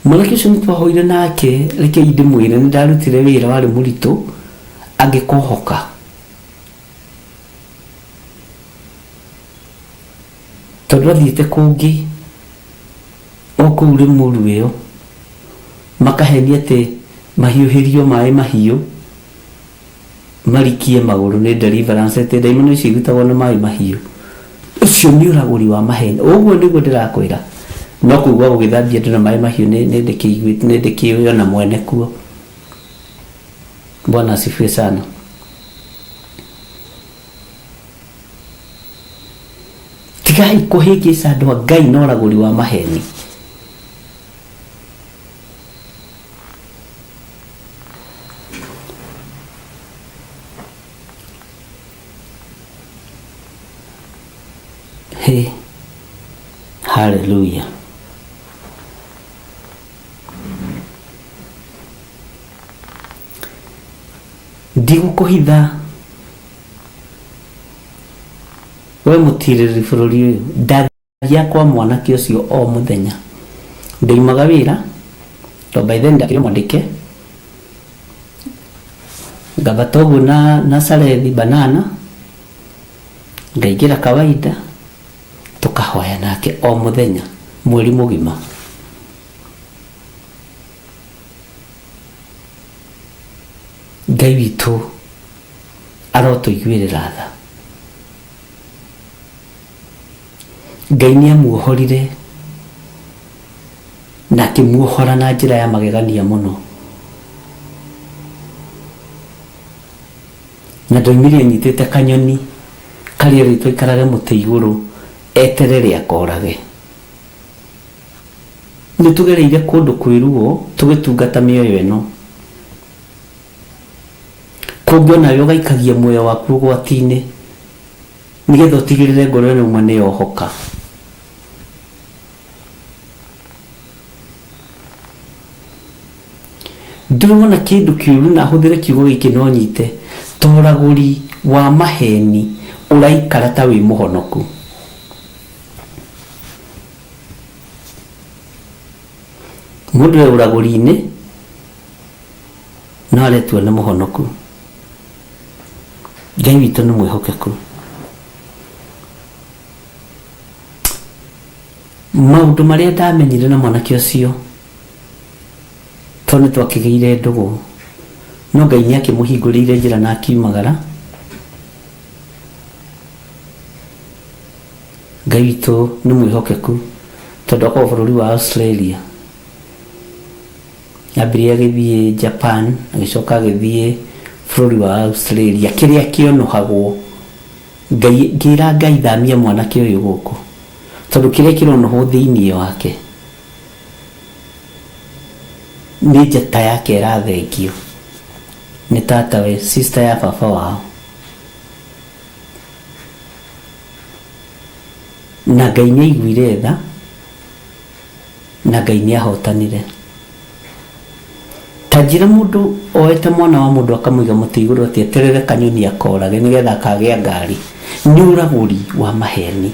Mwanake ũcio nĩ twahoire nake, reke ndĩmwĩre nĩ ndarutire wĩra warĩ mũritũ angĩkohoka. Tondũ athiĩte kũngĩ o kũu Rĩmuru ĩyo makahenia atĩ mahiũhĩrio maĩ mahiũ marikie magũrũ nĩ Deliverance, atĩ ndaimono icio irutagwo na maĩ mahiũ. Ũcio nĩ ũragũri wa maheni. Ũguo nĩguo ndĩrakwĩra. No kugwa gũgĩthambia andũ na maĩ mahiũ nĩ ndĩkĩũĩ na mwene kuo. Bwana asifiwe sana. Tigai kũhĩngĩca andũ a Ngai na ũragũri wa maheni. Hey, hallelujah. Ndigũkũhitha we mũtirĩrĩ bũrũri ũyũ, ndathiĩ kwa mwanake ũcio o mũthenya. Ndaimaga wĩra to by then ndakĩrĩ mwandĩke, ngabata ũguo na Sarethi banana, ngaingĩra kawaida tukahoya nake o mũthenya mweri mũgima. Ngai witũ arotũiguĩrĩra tha. Ngai nĩ amuohorire na akĩmuohora na njĩra ya magegania mũno, na ndoimire anyitĩte kanyoni karĩa rĩtwa ikarage mũtĩ igũrũ eterere akorage. Nĩ tũgereire kũndũ kwĩruo tũgĩtungata mĩoyo ĩno, kũngĩ onawe ũgaikagia muoyo waku ũgwati-inĩ nĩgetha ũtigĩrĩre ngoro ĩno uma nĩyohoka. Ndĩrona kĩndũ kĩũru na hũthĩre kiugo gĩkĩ no nyite, toragũri wa maheni ũraikara ta wĩ mũhonoku. Mũndũ ũrĩa ũragũri-inĩ no aretua nĩ mũhonoku. Ngai witũ nĩ mwĩhokeku. Maũndũ marĩa ndamenyire na mwanake ũcio to nĩ twakĩgĩire ndũgũ, no Ngai nĩ akĩmũhingũrĩire njĩra na akiumagara. Ngai witũ nĩ mwĩhokeku tondũ akorwo bũrũri wa Australia, ambire agĩthiĩ Japan, agĩcoka agĩthiĩ bũrũri wa Australia, kĩrĩa kĩonohagwo ngĩra Ngai thamia mwanake ũyũ gũkũ, tondũ kĩrĩa kĩronohwo thĩinĩ wake nĩ njata yake ĩrathengio nĩ tatawe, sister ya baba wao, na Ngai nĩ aiguire tha na Ngai nĩ ahotanire. Tanjira mũndũ oete mwana wa mũndũ akamũiga mũtĩ igũrũ atĩ eterere kanyoni akorage nĩgetha akagĩa ngari, nĩ ũragũri wa maheni.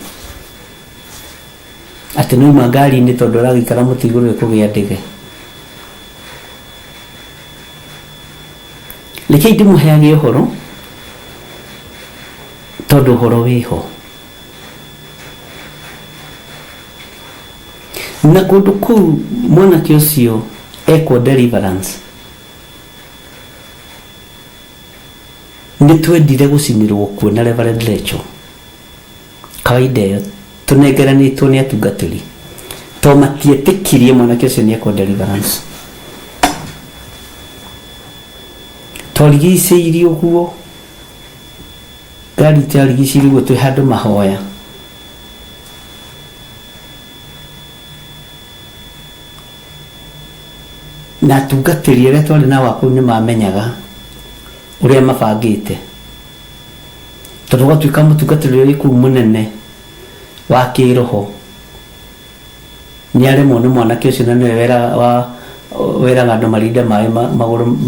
Atĩ noima ngari-inĩ tondũ aragĩikara mũtĩ igũrũ kũgĩa ndege. Rekei ndĩmũheage ũhoro tondũ ũhoro wĩho. Na kũndũ kũu mwanake ũcio ekwo Deliverance, nĩ twendire gũcinĩrwo kuo na Reverend Rachel. Kawaida ĩyo tũnengeranĩtwo nĩ atungatĩri to matietĩkirie mwanake ũcio nĩ ekwo Deliverance. Twarigicĩirie ũguo, ngari twarigicĩirie ũguo twĩ handũ mahoya, na atungatĩri arĩa twarĩ nao akũu nĩ mamenyaga ũrĩa mabangĩte, tondũ gwatuĩka mũtungatĩri ũrĩa kũu mũnene wa kĩroho nĩ aremwo nĩ mwanake ũcio, na nĩwe wĩra weraga andũ marinde maĩ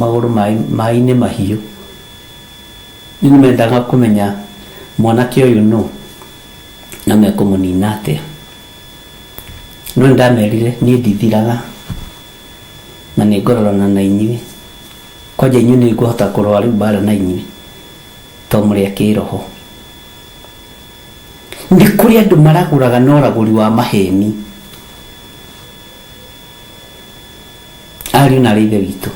magũrũ maĩ-inĩ mahiũ. Nĩ mendaga kũmenya mwanake ũyũ nũ na mekũmũnina atĩa. No ndamerire niĩ ndithiraga na nĩ ngororana na inyuĩ, kwanja inyuĩ nĩ ngũhota kũrũa rĩu mbara na inyuĩ to mũrĩ a kĩroho. Nĩ kũrĩ andũ maragũraga na ũragũri wa maheni. Ariũ na arĩ ithe witũ,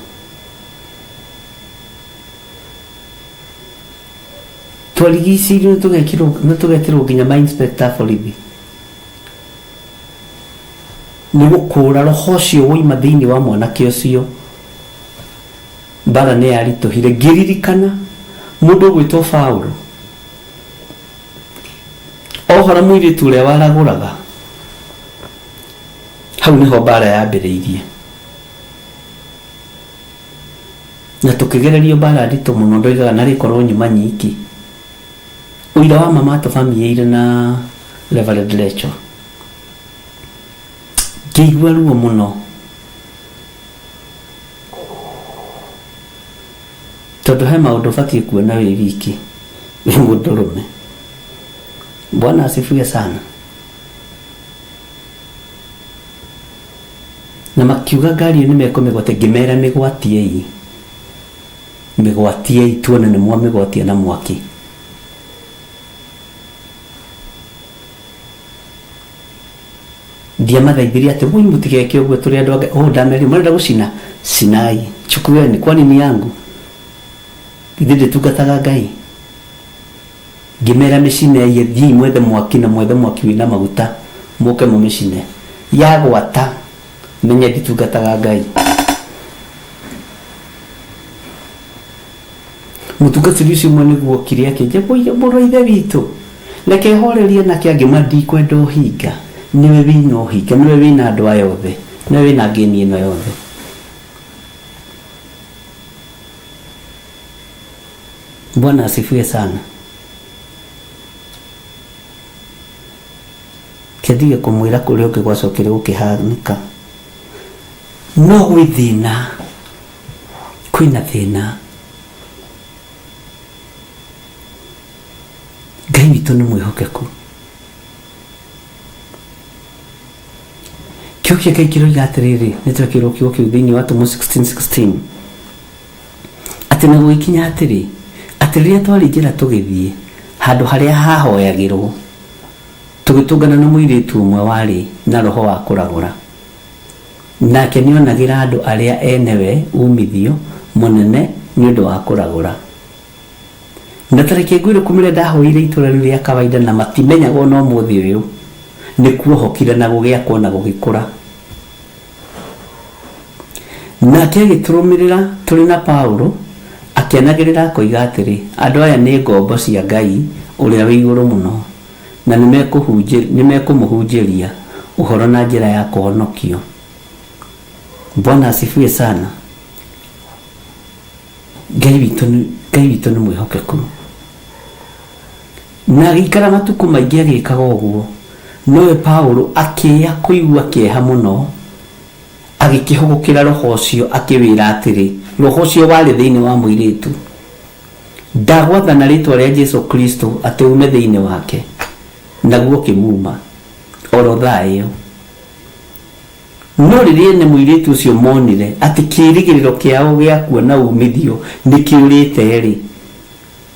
twarigicĩirio nĩ tũgeterwo nginya ma inspector borithi nĩ gũkũra roho ũcio woima thĩinĩ wa mwanake ũcio. Mbara nĩ yaritũhire. Ngĩririkana mũndũ ũgwĩtwo Paulo, ohora mũirĩtu ũrĩa waragũraga, hau nĩho mbara yambĩrĩirie, na tũkĩgererio mbara nditũ mũno. Ndoigaga narĩ korwo nyuma nyiki. Ũira wa mama tũbamĩrĩire na Reverend Rachel, ngĩigua ruo mũno tondũ he maũndũ batiĩ kuona wĩ wiki wĩ mũndũrũme. Bwana asifiwe sana. Na makiuga ngari ĩyo nĩ mekũmĩgwatia. Ngĩmera mĩgwatiei tuone nĩ mwamĩgwatia na mwaki. Ndiamathaithirie atĩ woi mũtigeke ũguo tũrĩ andũ angĩ. Ndameri mũrenda gũcina sinai chukueni, kwani ni yangu ithe ndĩtungataga Ngai. Ngĩmera mĩcine ye thiĩ mwethe mwaki na mwethe mwaki wĩna maguta mũke mũmĩcine. Yagwata menye ndĩtungataga Ngai. Mũtungatĩri ũcio ũmwe nĩguo okire akĩnja, mũrũ ithe witũ reke horerie nake angĩma ndikwenda ũhinga. Niwe wĩna ũhinga, niwe wĩna andũ aya othe, niwe wĩna ngeni ĩno yothe. Bwana asifiwe sana. Kĩndige kũmwĩra kũrĩa ũngĩ gwacokire gũkĩhanĩka. No gwĩ thĩna, kwĩna thĩna. Ngai witũ nĩ mwĩhokeku. Kĩo kĩa Ngai kĩroiga atĩrĩrĩ, nĩ twekĩrwo kiugo kĩu thĩinĩ wa Tũmũ 16:16 atĩ na gũgĩkinya atĩrĩ, atĩ rĩrĩa twarĩingĩra tũgĩthiĩ handũ harĩa hahoyagĩrwo, tũgĩtũngana na mũirĩtu ũmwe warĩ na roho wa kũragũra, nake nĩonagĩra andũ arĩa enewe umithio mũnene nĩ ũndũ wa kũragũra. Na tarĩki ngwĩre kumĩre ndahoire itũra rĩu rĩa kawaida na matimenyaga ona ũmũthĩ ũyũ nĩ kuohokire na gũgĩakwo na gũgĩkũra. Nake agĩtũrũmĩrĩra tũrĩ na Paulo akĩanagĩrĩra akoiga atĩrĩ, andũ aya nĩ ngombo cia Ngai ũrĩa wĩ igũrũ mũno, na nĩ mekũmũhunjĩria ũhoro na njĩra ya kũhonokio. Bwana asifiwe sana. Ngai witũ nĩ mwĩhokeku. Na agĩikara matukũ maingĩ agĩkaga ũguo. Nowe Paulo akĩya kũigua kĩeha mũno, agĩkĩhũgũkĩra roho ũcio akĩwĩra atĩrĩ, roho ũcio warĩ thĩinĩ wa mũirĩtu, ndagwatha na rĩtwa rĩa Jesu Kristo atĩ ume thĩinĩ wake. Naguo kĩmuma oro thayũ. No rĩrĩa nĩ mũirĩtu ũcio monire atĩ kĩĩrĩgĩrĩro kĩao gĩa kuona umithio nĩ kĩũrĩte-rĩ,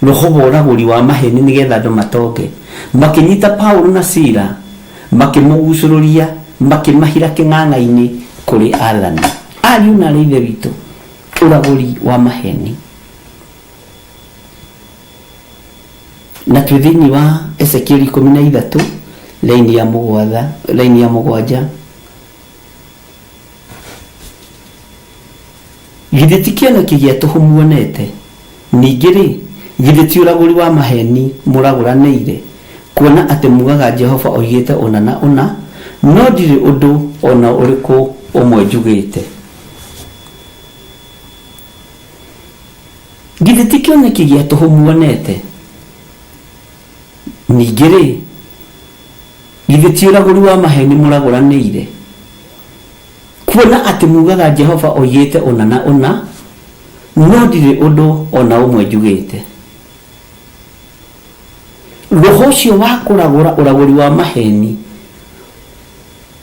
roho wa ũragũri wa maheni nĩgetha andũ matonge, makĩnyita Paulo na Sila makĩmũgucũrũria, makĩmahira kĩng'ang'a-inĩ kũrĩ athani. Ariũ na arĩ ithe witũ, ũragũri wa maheni. Na twĩ thĩinĩ wa Ezekiel 13 laini ya 7. Githĩ ti kĩoneki gĩa tũhũ muonete? Ningĩ-rĩ, githĩ ti ũragũri wa maheni mũragũranĩire, kuona atĩ mugaga Jehova oigĩte ũna na ũna, no ndirĩ ũndũ ona ũrĩkũ ũmwe njugĩte. Githĩ ti kĩoneki gĩa tũhũ muonete? Ningĩ-rĩ, githĩ ti ũragũri wa maheni mũragũranĩire, kuona ati mugaga Jehova oyete ona na ona no ndire undu ona umwe njugite roho cio wa kuragura uraguri wa maheni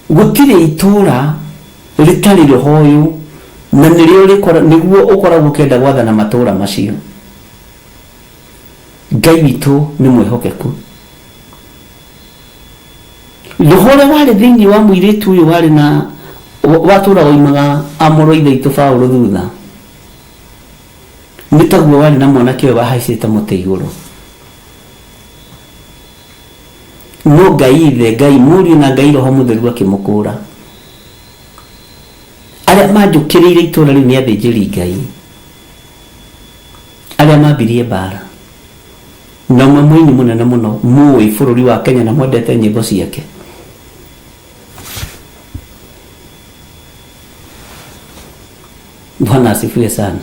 gutire itura ritari roho uyu na nirio rikora niguo ukoragwo kenda gwathana matura macio. Ngai witu ni mwihokeku. Roho uria wari thiini wa muiritu uyu wari na watura oimaga amoro ithe Paulo thutha nitaguo wari na mwanake wahaicite muti iguru. No Ngai ithe Ngai muri na Ngai roho mutheru akimukura aria manjukiriire itura riu ni athĩnjĩri Ngai aria mambirie bara na mũini mũnene mũno mũĩ bũrũri wa Kenya na mwendete nyĩmbo ciake. Bwana asifiwe sana.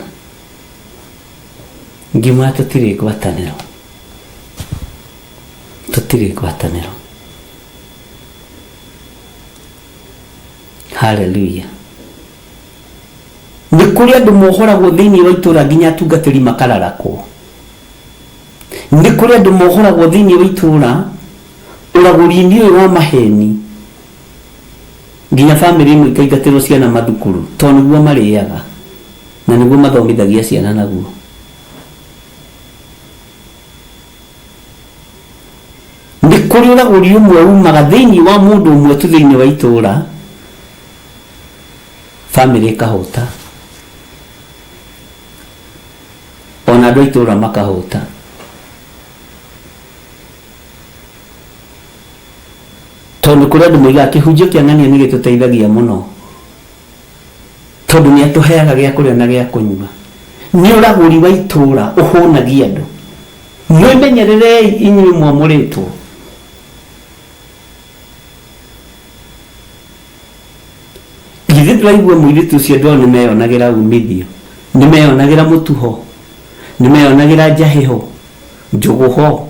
Ngima tutire ngwatanĩro. Tutire ngwatanĩro. Hallelujah. Nĩ kũrĩ andũ mohoragwo thĩinĩ wa itũra nginya atungatĩri makararakwo. Nĩ kũrĩ andũ mohoragwo thĩinĩ wa itũra ũragũri-inĩ ũyũ wa maheni nginya famĩlĩ imwe ikaingatĩrwo ciana mathukuru tondũ nĩguo marĩaga na nĩguo mathomithagia ciana naguo. Nĩ kũrĩ ũragũri ũmwe umaga thĩinĩ wa mũndũ ũmwe tu thĩinĩ wa itũra famĩlĩ ĩkahũta ona andũ a itũra makahũta. Tondũ kũrĩ andũ moigaga kĩhunjio kĩa ng'ania nĩ gĩtũteithagia mũno tondũ nĩ atũheaga gĩa kũrĩa na gĩa kũnyua. Nĩ ũragũri wa itũra ũhũnagia andũ. Mwĩmenyererei inyuĩ mwamũrĩtwo. Githĩ tũraigua mũirĩtu ũcio andũ nĩ meyonagĩra umithio, nĩ meyonagĩra mũtuho, nĩ meyonagĩra njahĩ ho, njũgũ ho,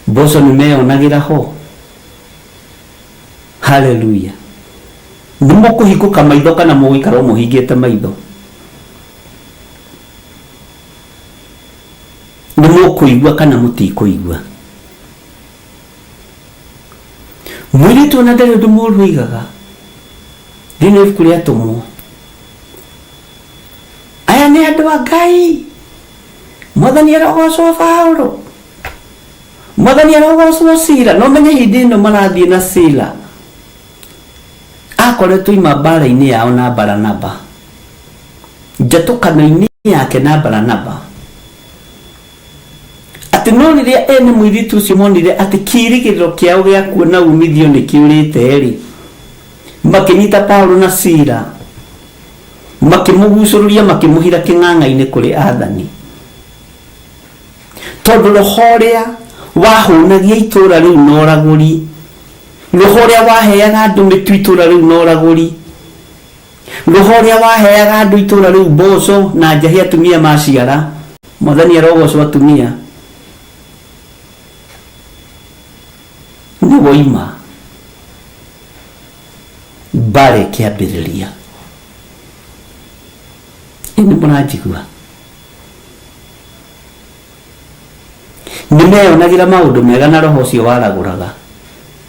mboco nĩ meyonagĩra ho. Hallelujah. Nĩ mũkũhingũka maitho kana mũgũikara mũhingĩte maitho? Nĩ mũkũigua kana mũtikũigua? Mũirĩtu ona ndarĩ ũndũ mũũru oigaga thĩinĩ wa ibuku rĩa Atũmwo. Aya nĩ andũ a Ngai, Mwathani arogocwo Paulo, Mwathani arogocwo Sila. No menye hĩndĩ ĩno marathiĩ na Sila akoretwo ima mbara-inĩ yao na Baranaba, njatũkano-inĩ yake na Baranaba. Atĩ no rĩrĩa ene mũirĩtu ũcio monire atĩ kĩĩrĩgĩrĩro kĩao gĩa kuona umithio nĩ kĩũrĩte-rĩ, makĩnyita Paulo na Sila makĩmũgucũrũria makĩmũhira kĩng'ang'a-inĩ kũrĩ athani. Tondũ roho ũrĩa wahũnagia itũra rĩu na ũragũri, roho ũrĩa waheaga andũ mĩtu itũra rĩu na ũragũri, roho ũrĩa waheaga andũ itũra rĩu mboco na njahĩ atumia maciara, Mwathani arogocwo atumia, nĩ woima mbara ĩkĩambĩrĩria. Nĩ mũranjigua? Nĩ meyonagĩra maũndũ mega na roho ũcio waragũraga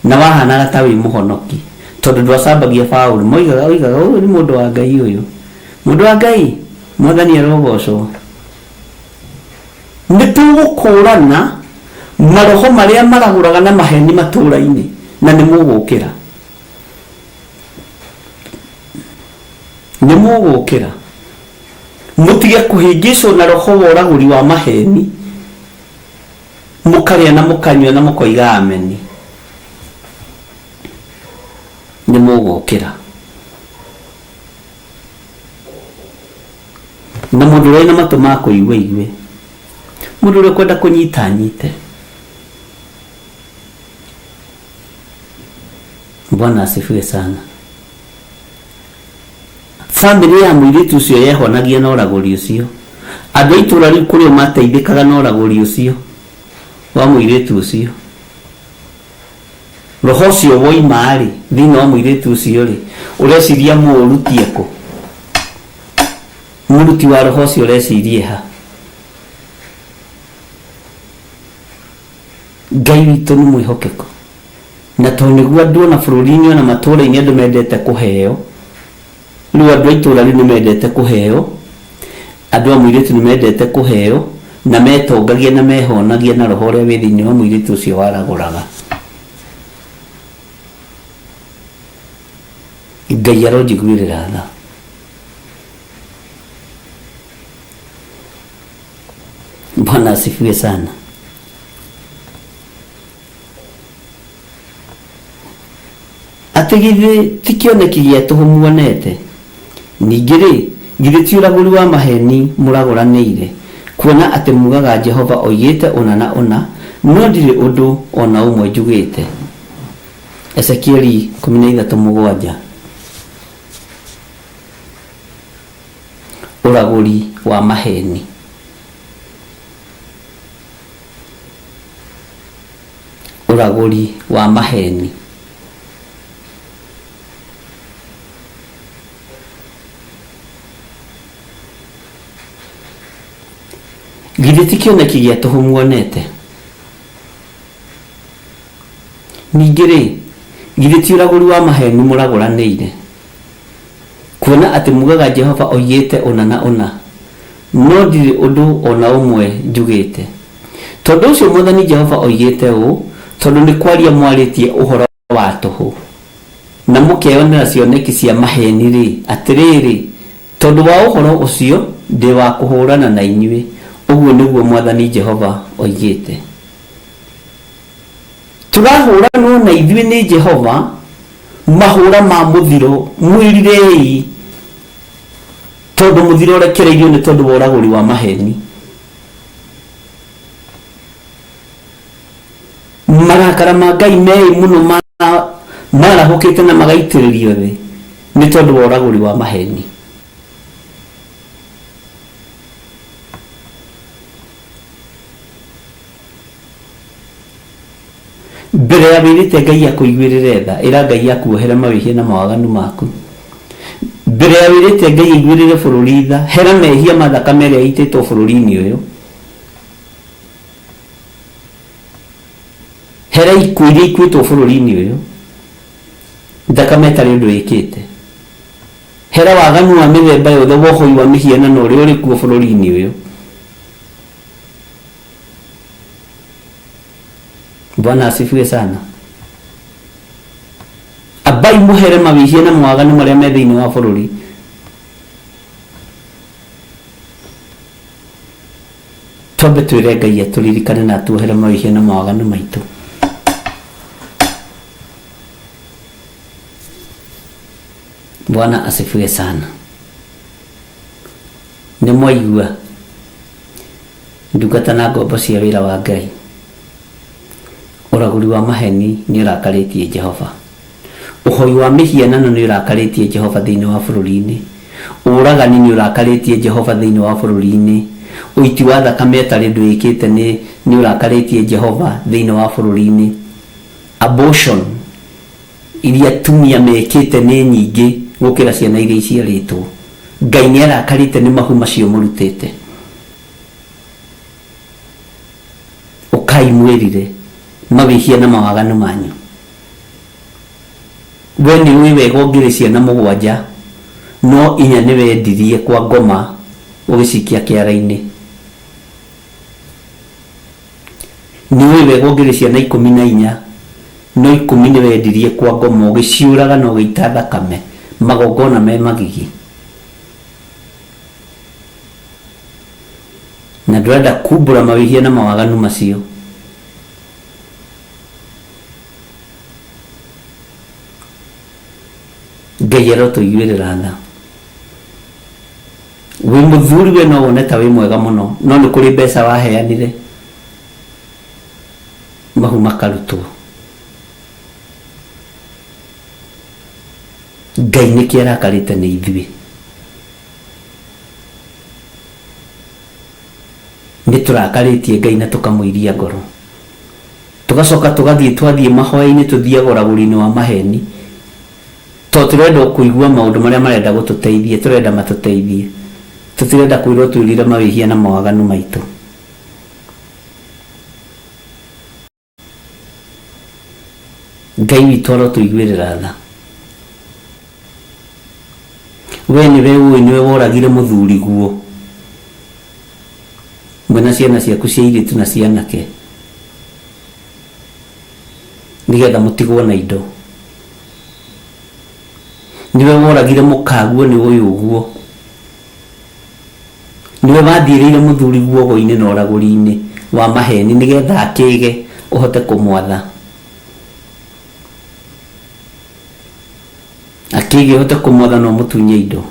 na wahanaga ta wĩ mũhonoki tondũ ndwacambagia Paulo. Moigaga ũyũ nĩ mũndũ wa Ngai, ũyũ mũndũ wa Ngai, Mwathani arogocwo. Nĩ tũgũkũrana maroho marĩa maragũraga na maheni matũra-inĩ na nĩ mũgũkĩra. Nĩ mũgũkĩra. Mũtige kũhĩngĩcwo na roho wa ũragũri wa maheni, mũkarĩa na mũkanyua na mũkoiga ameni. Nĩ mũgũkĩra. Na mũndũ ũrĩa na matũ ma kũigua igue, mũndũ ũrĩa kwenda kũnyita nyite. Bwana asifiwe sana. Famĩlĩ ya mũirĩtu ũcio yehonagia na ũragũri ũcio. Andũ a itũra rĩu kũrĩa mateithĩkaga na ũragũri ũcio wa mũirĩtu ũcio. roho cio woima ri thini wa muiritu ucio ri ureciria murutie ku muruti wa roho cio urecirie ha Ngai witũ nĩ mwĩhokeku na to nĩguo andũ na bũrũri-inĩ ona matũũra-inĩ andũ mendete kũheo rĩu andũ a itũũra rĩu nĩ mendete kũheo andũ a mũirĩtu nĩ mendete kũheo na metongagia na mehonagia na roho ũrĩa wĩ thĩinĩ wa mũirĩtu ũcio waragũraga Ngai aronjiguĩrĩra tha Bwana asifiwe sana atigithe tikioneki gĩa tũhũ muonete ningĩ rĩ githĩ ti ũragũri wa maheni mũragũranĩire kuona atĩ mugaga Jehova oigĩte ũna na ũna no ndirĩ ũndũ ona ũmwe njugĩte Ezekieli 13:7 ũragũri wa maheni ũragũri wa maheni githĩ ti kĩoneki gĩa tũhũ muonete ningĩ rĩ githĩ ti ũragũri wa maheni mũragũranĩire kuona atĩ mugaga Jehova oigĩte ũna na ũna no ndirĩ ũndũ ona ũmwe njugĩte tondũ ũcio Mwathani Jehova oigĩte ũũ tondũ nĩ kwaria mwarĩtie ũhoro wa tũhũ na mũkeyonera cioneki cia maheni rĩ atĩrĩrĩ tondũ wa ũhoro ũcio ndĩ wa kũhũrana na inyuĩ ũguo nĩguo Mwathani Jehova oigĩte tũrahũranwo na ithuĩ nĩ Jehova mahũra ma mũthiro mwĩrirei tondũ mũthiro ũrekereirio nĩ tondũ wa ũragũri wa maheni marakara ma Ngai mei mũno marahũkĩte na magaitĩrĩrio thĩ nĩ tondũ wa ũragũri wa maheni mbere ya wĩrĩte Ngai akũiguĩrĩre tha ĩra Ngai akuohere mawĩhia na mawaganu maku mbere ya wĩrĩte Ngai aiguĩrĩre bũrũri tha hera mehia mathakame ĩrĩa ĩitĩtwo bũrũri-inĩ ũyũ hera ikuũ iria ikuĩtwo bũrũri-inĩ ũyũ thakame ĩtarĩ ũndũ ĩkĩte hera waganu wa mĩthemba yothe wohoi wa mĩhianano ũrĩa ũrĩ kuo bũrũri-inĩ ũyũ Bwana asifiwe sana abai muhere mawĩhia na mawaganu marĩa me thĩinĩ wa bũrũri twambe twĩre Ngai atũririkane na atuohere mawĩhia na mawaganu maitũ Bwana asifiwe sana nĩ mwaigua ndungata na ngombo cia wĩra wa Ngai ũragũri wa maheni nĩ ũrakarĩtie Jehova ũhoi wa mĩhianano nĩ ũrakarĩtie Jehova thĩinĩ wa bũrũri-inĩ ũragani nĩ ũrakarĩtie Jehova thĩinĩ wa bũrũri-inĩ ũiti wa thakame ĩtarĩ ũndũ ĩkĩte nĩ ũrakarĩtie Jehova thĩinĩ wa bũrũri-inĩ abortion iria atumia mekĩte nĩ nyingĩ gũkĩra ciana iria iciarĩtwo Ngai nĩ arakarĩte nĩ mahu macio mũrutĩte ũkai mwĩrire mawĩhia na mawaganu manyu we nĩ ũĩ wega ũngĩrĩ ciana mũgwanja no inya nĩ wendirie kwa ngoma ũgĩcikia kĩara-inĩ nĩ ũĩ wega ũngĩrĩ ciana 14 no 10 nĩ wendirie kwa ngoma ũgĩciũraga na ũgĩita thakame magongona me magigi na ndũrenda kumbũra mawĩhia na mawaganu macio Ngai arotũiguĩrĩra tha wĩ mũthuri we no wone ta wĩ mwega mũno no nĩ kũrĩ mbeca waheanire mahu makarutwo Ngai nĩkĩ arakarĩte nĩ ithuĩ nĩ tũrakarĩtie Ngai na tũkamũiria ngoro tugacoka twathie mahoya-inĩ tuthiaga ũragũri-inĩ wa maheni to turenda kuigua maundu maria marenda gututeithia turenda matuteithie tutirenda kwirwo twirire mawihia na mawaganu maitu Ngai witũ arotuiguĩrĩra tha we niwe ũĩ niwe woragire mũthuri guo mwena ciana ciaku cia airĩtu na cia anake nigetha mũtigwo na indo niwe woragire mũkaguo ni ũyũ ũguo niwe wathirĩire mũthuri guogo-inĩ na ũragũri-inĩ wa maheni nigetha akĩge ũhote kũmwatha akĩge ũhote kũmwatha no mũtunye indo.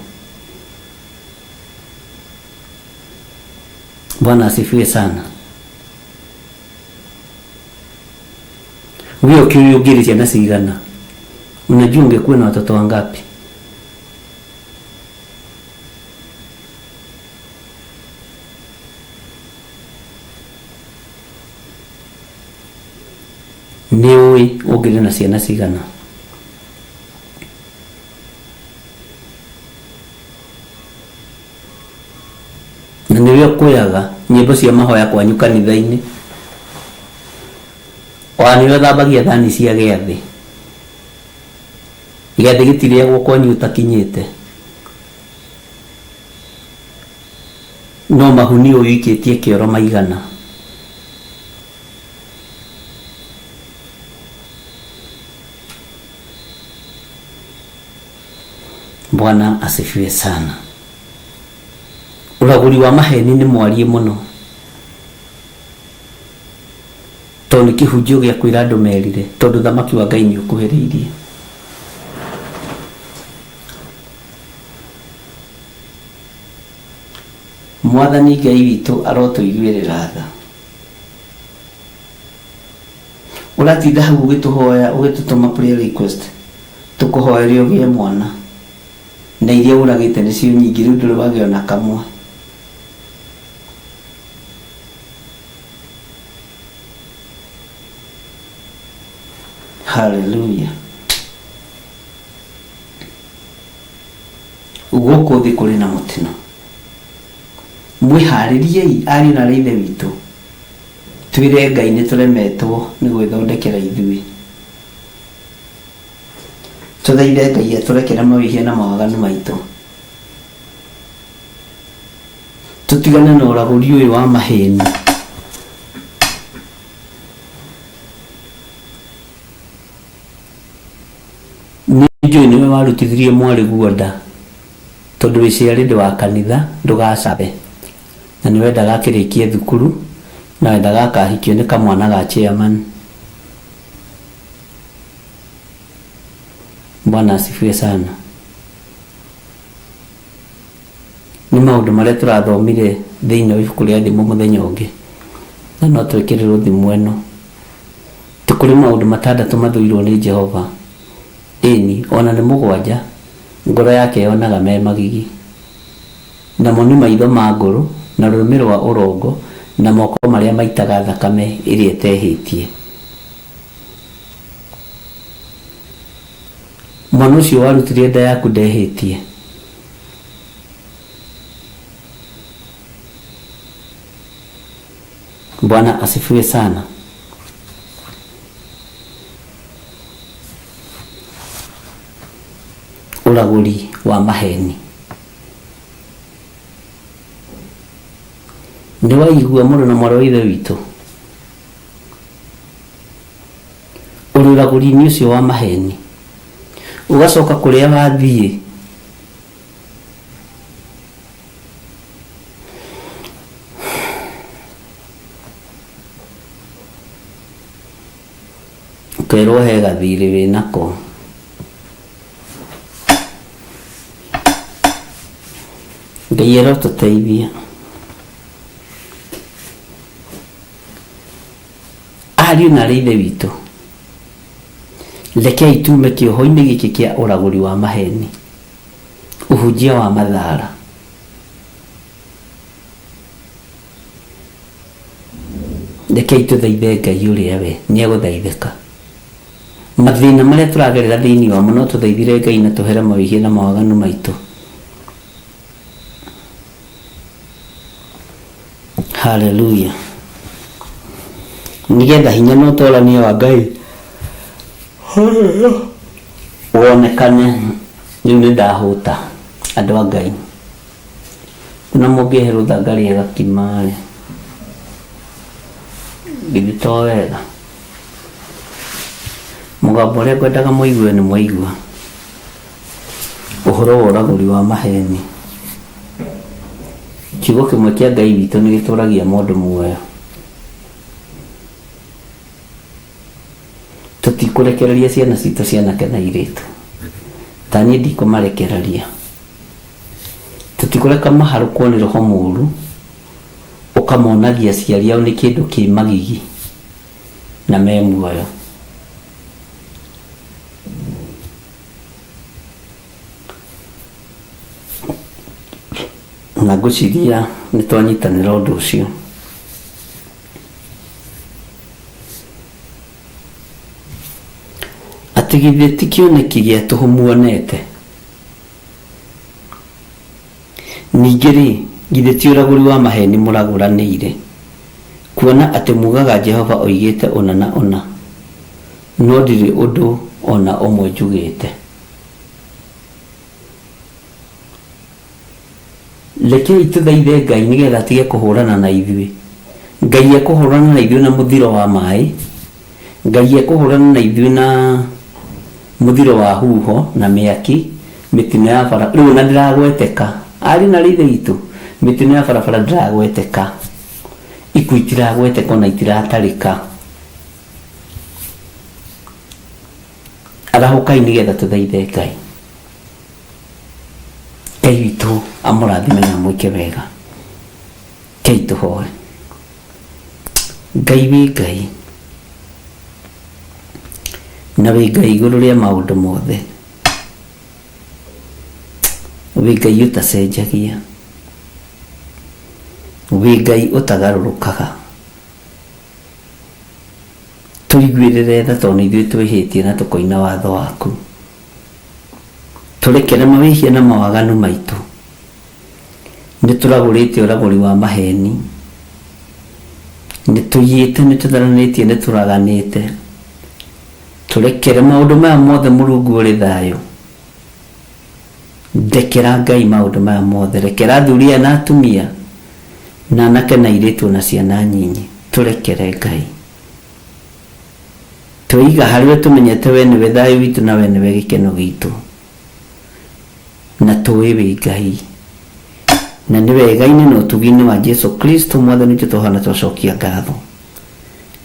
Bwana asifiwe sana. Wewe ukiongea ciana cigana unajua ungekuwa na watoto wangapi? Niwe ungire na ciana cigana? Na niwe kuyaga nyimbo cia mahoya kwanyu kanitha-inĩ niwe thambagia thani cia gĩathĩ gĩathĩ gĩtirĩagwo kwanyu utakinyĩte no mahuni ũyũ ikĩtie kĩoro maigana. Bwana asifiwe sana. Ũragũri wa maheni nĩ mwarie mũno tondũ nĩ kĩhunjio gĩa kwĩra andũ merire tondũ thamaki wa Ngai nĩ ũkuhĩrĩirie. Mwathani Ngai witũ arotũiguĩrĩra tha ũratinda hau ũgĩtũhoya ũgĩtũtũma prayer request tũkũhoere ũgĩe mwana na iria ũragĩte nĩcio nyingĩ rĩu ndũrĩ wagĩona kamwe. Hallelujah. Gũkũ thĩ kũrĩ na mũtino mwĩharĩriei ariũ na ithe witũ twĩre Ngai nĩ tũremetwo nĩ gwĩthondekera ithuĩ tũthaithe Ngai atũrekere mawĩhia na mawaganu maitũ tũtigane na ũragũri ũyũ wa maheni nĩnjũĩ nĩwe warutithirie mwarĩ guo nda tondũ wĩciarĩ ndĩ wa kanitha ndũgacabe na nĩwendaga akĩrĩkie thukuru na wendaga akahikio nĩ kamwana ga chairman. Bwana asifiwe sana. Nĩ maũndũ marĩa tũrathomire thĩinĩ wa ibuku rĩa thimo mũthenya ũngĩ na no twĩkĩrĩrwo thimo ĩno tũkũrĩ maũndũ matandatũ mathũirwo nĩ Jehova ĩni ona nĩ mũgwanja ngoro yake yonaga me magigi namo nĩ maitho ma ngũrũ na rũrĩmĩ rwa ũrongo na moko marĩa maitaga thakame ĩrĩa ĩtehĩtie. Mwana ũcio warutire nda yaku ndehĩtie Bwana asifiwe sana. Ũragũri wa maheni nĩ waigua mũndũ na mwarĩ wa ithe witũ ũrĩ ũragũri-inĩ ũcio wa maheni ugacoka kũrĩa wathiĩ ũkerwo he gathirĩ wĩnako Ngai arotũteithia. Ariũ na ithe witũ rekei tume kĩoho-inĩ gĩkĩ kĩa ũragũri wa maheni ũhunjia wa mathara Rekei tuthaithe Ngai uria we nieguthaithika. Mathina maria turagerera thiini wa muno tuthaithire Ngai na tuhere mawihia na mawaganu maitu. Hallelujah. Nigetha hinya no torania wa Ngai wonekane riu ni ndahuta andu a Ngai na mugihe rutha riega kimari githito wega mugambo uria ngwendaga muigue ni mwaigua uhoro wa uraguri wa maheni. Kiugo kimwe kia Ngai witũ nĩ gĩtũragia mũndũ muoyo. Tũtikũrekereria ciana citũ cianake na airĩtu, ta niĩ ndikũmarekereria. Tũtikũreka maharũkwo nĩ roho mũũru ũkamonagia aciari ao nĩ kĩndũ kĩ magigi na me muoyo. Na ngũciria nĩ twanyitanĩra ũndũ ũcio. Atĩ githĩ ti kĩoneki gĩa tũhũ muonete? Ningĩ-rĩ, githĩ ti ũragũri wa maheni mũragũranĩire, kuona atĩ mugaga Jehova oigĩte ona na ona, no ndirĩ ũndũ ona ũmwe njugĩte. Rekei tuthaithe Ngai nigetha atige kũhũrana na ithuĩ. Ngai ekũhũrana na ithuĩ na mũthiro wa maĩ, Ngai ekũhũrana na ithuĩ na mũthiro wa huho na mĩaki, mĩtino ya bara. Rĩu ona ndĩragweteka ari na ithe itũ, mĩtino ya barabara ndĩragweteka, ikuũ itiragweteka na itiratarĩka. Arahũkai nigetha tuthaithe Ngai. Ngai witũ amũrathime na mwĩke wega. Kei tũhoe. Ngai wĩ Ngai, na wĩ Ngai igũrũ rĩa maũndũ mothe. Wĩ Ngai ũtacenjagia, wĩ Ngai ũtagarũrũkaga. Tũiguĩrĩre tha tondũ ithuĩ twĩhĩtie na tũkoina watho waku. Tũrekere mawĩhia na mawaganu maitũ. Nĩ tũragũrĩte ũragũri wa maheni, nĩ tũiyĩte, nĩ tũtharanĩtie, nĩ tũraganĩte. Tũrekere maũndũ maya mothe Mũrungu ũrĩ thayũ. Ndekera Ngai maũndũ maya mothe, rekera athuri na atumia na anake na airĩtu na ciana nyinyi. Tũrekere Ngai. Twĩiga harĩwe tũmenyete we nĩwe thayũ witũ na we nĩwe gĩkeno gitũ. Na tũĩ wĩ Ngai, na nĩ wega-inĩ na ũtugi-inĩ wa Jesu Kristo Mwathani witũ tũhana twacokia ngatho.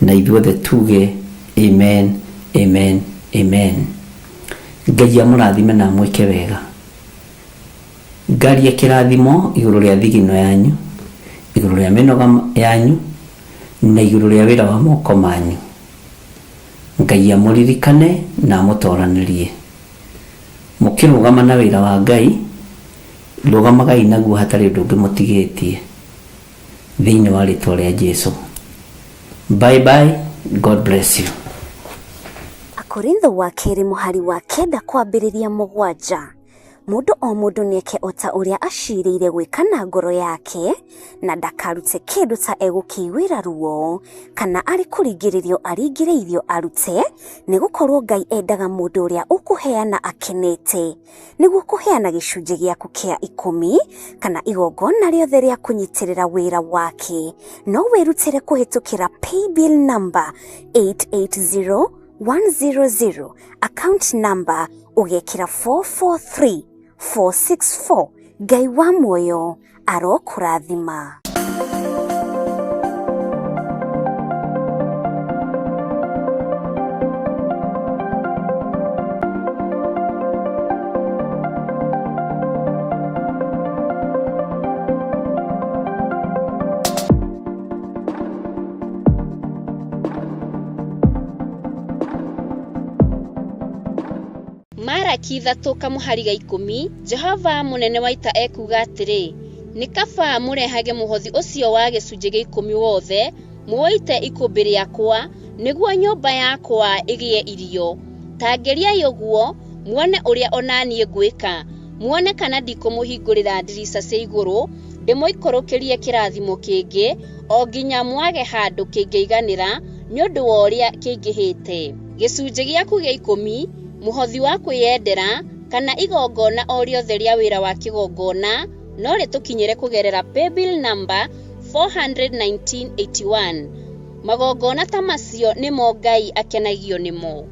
Na ithuothe tuge amen, amen, amen. Ngai amũrathime na mwĩke wega. Ngaria kĩrathimo igũrũ rĩa thigino yanyu, igũrũ rĩa mĩnoga yanyu, na igũrũ rĩa wĩra wa moko manyu. Ngai amũririkane na amũtoranĩrie. Mũkĩrũgama na wĩra wa Ngai, rũgamagai naguo hatarĩ ũndũ ũngĩ mũtigĩtie, thĩinĩ wa rĩtwa rĩa Jesu. Bye bye, God bless you. Akorintho wa kerĩ mũhari wa 9 kwambĩrĩria 7. Mũndũ o mũndũ nĩeke o ta ũrĩa acirĩire gwĩka na ngoro yake, na ndakarute kĩndũ ta egũkĩiguĩra ruo, kana arĩ kũringĩrĩrio aringĩrĩirio arute, nĩgũkorwo Ngai endaga mũndũ ũrĩa ũkũheana akenete, nĩguo kũheana gĩcunjĩ gĩaku kĩa 10 kana igongona rĩothe rĩa kũnyitĩrĩra wĩra wake. No wĩrutĩre kũhĩtũkĩra paybill number 880100, account number ũgekĩra 443464. Ngai wa muoyo arokũrathima. Maraki 3 kamuhari ga 10. Jehova munene wa ita ekuga atĩrĩ, nĩ kaba mũrehage mũhothi ũcio wa gĩcunjĩ gĩa 10 wothe muoite ikumbi riakwa niguo nyumba yakwa igie irio. Tangeriai uguo muone uria onanie ngwika, muone kana ndikumuhingurira ndirisa cia iguru ndimoikorokerie kirathimo kingi o nginya mwage handu kingeiganira ni undu wa uria kingihite. Gicunji giaku gia 10 muhothi wa kwiyendera kana igongona o riothe ria wira wa kigongona no ritukinyire kugerera paybill number 41981. Magongona ta macio nimo Ngai akenagio nimo.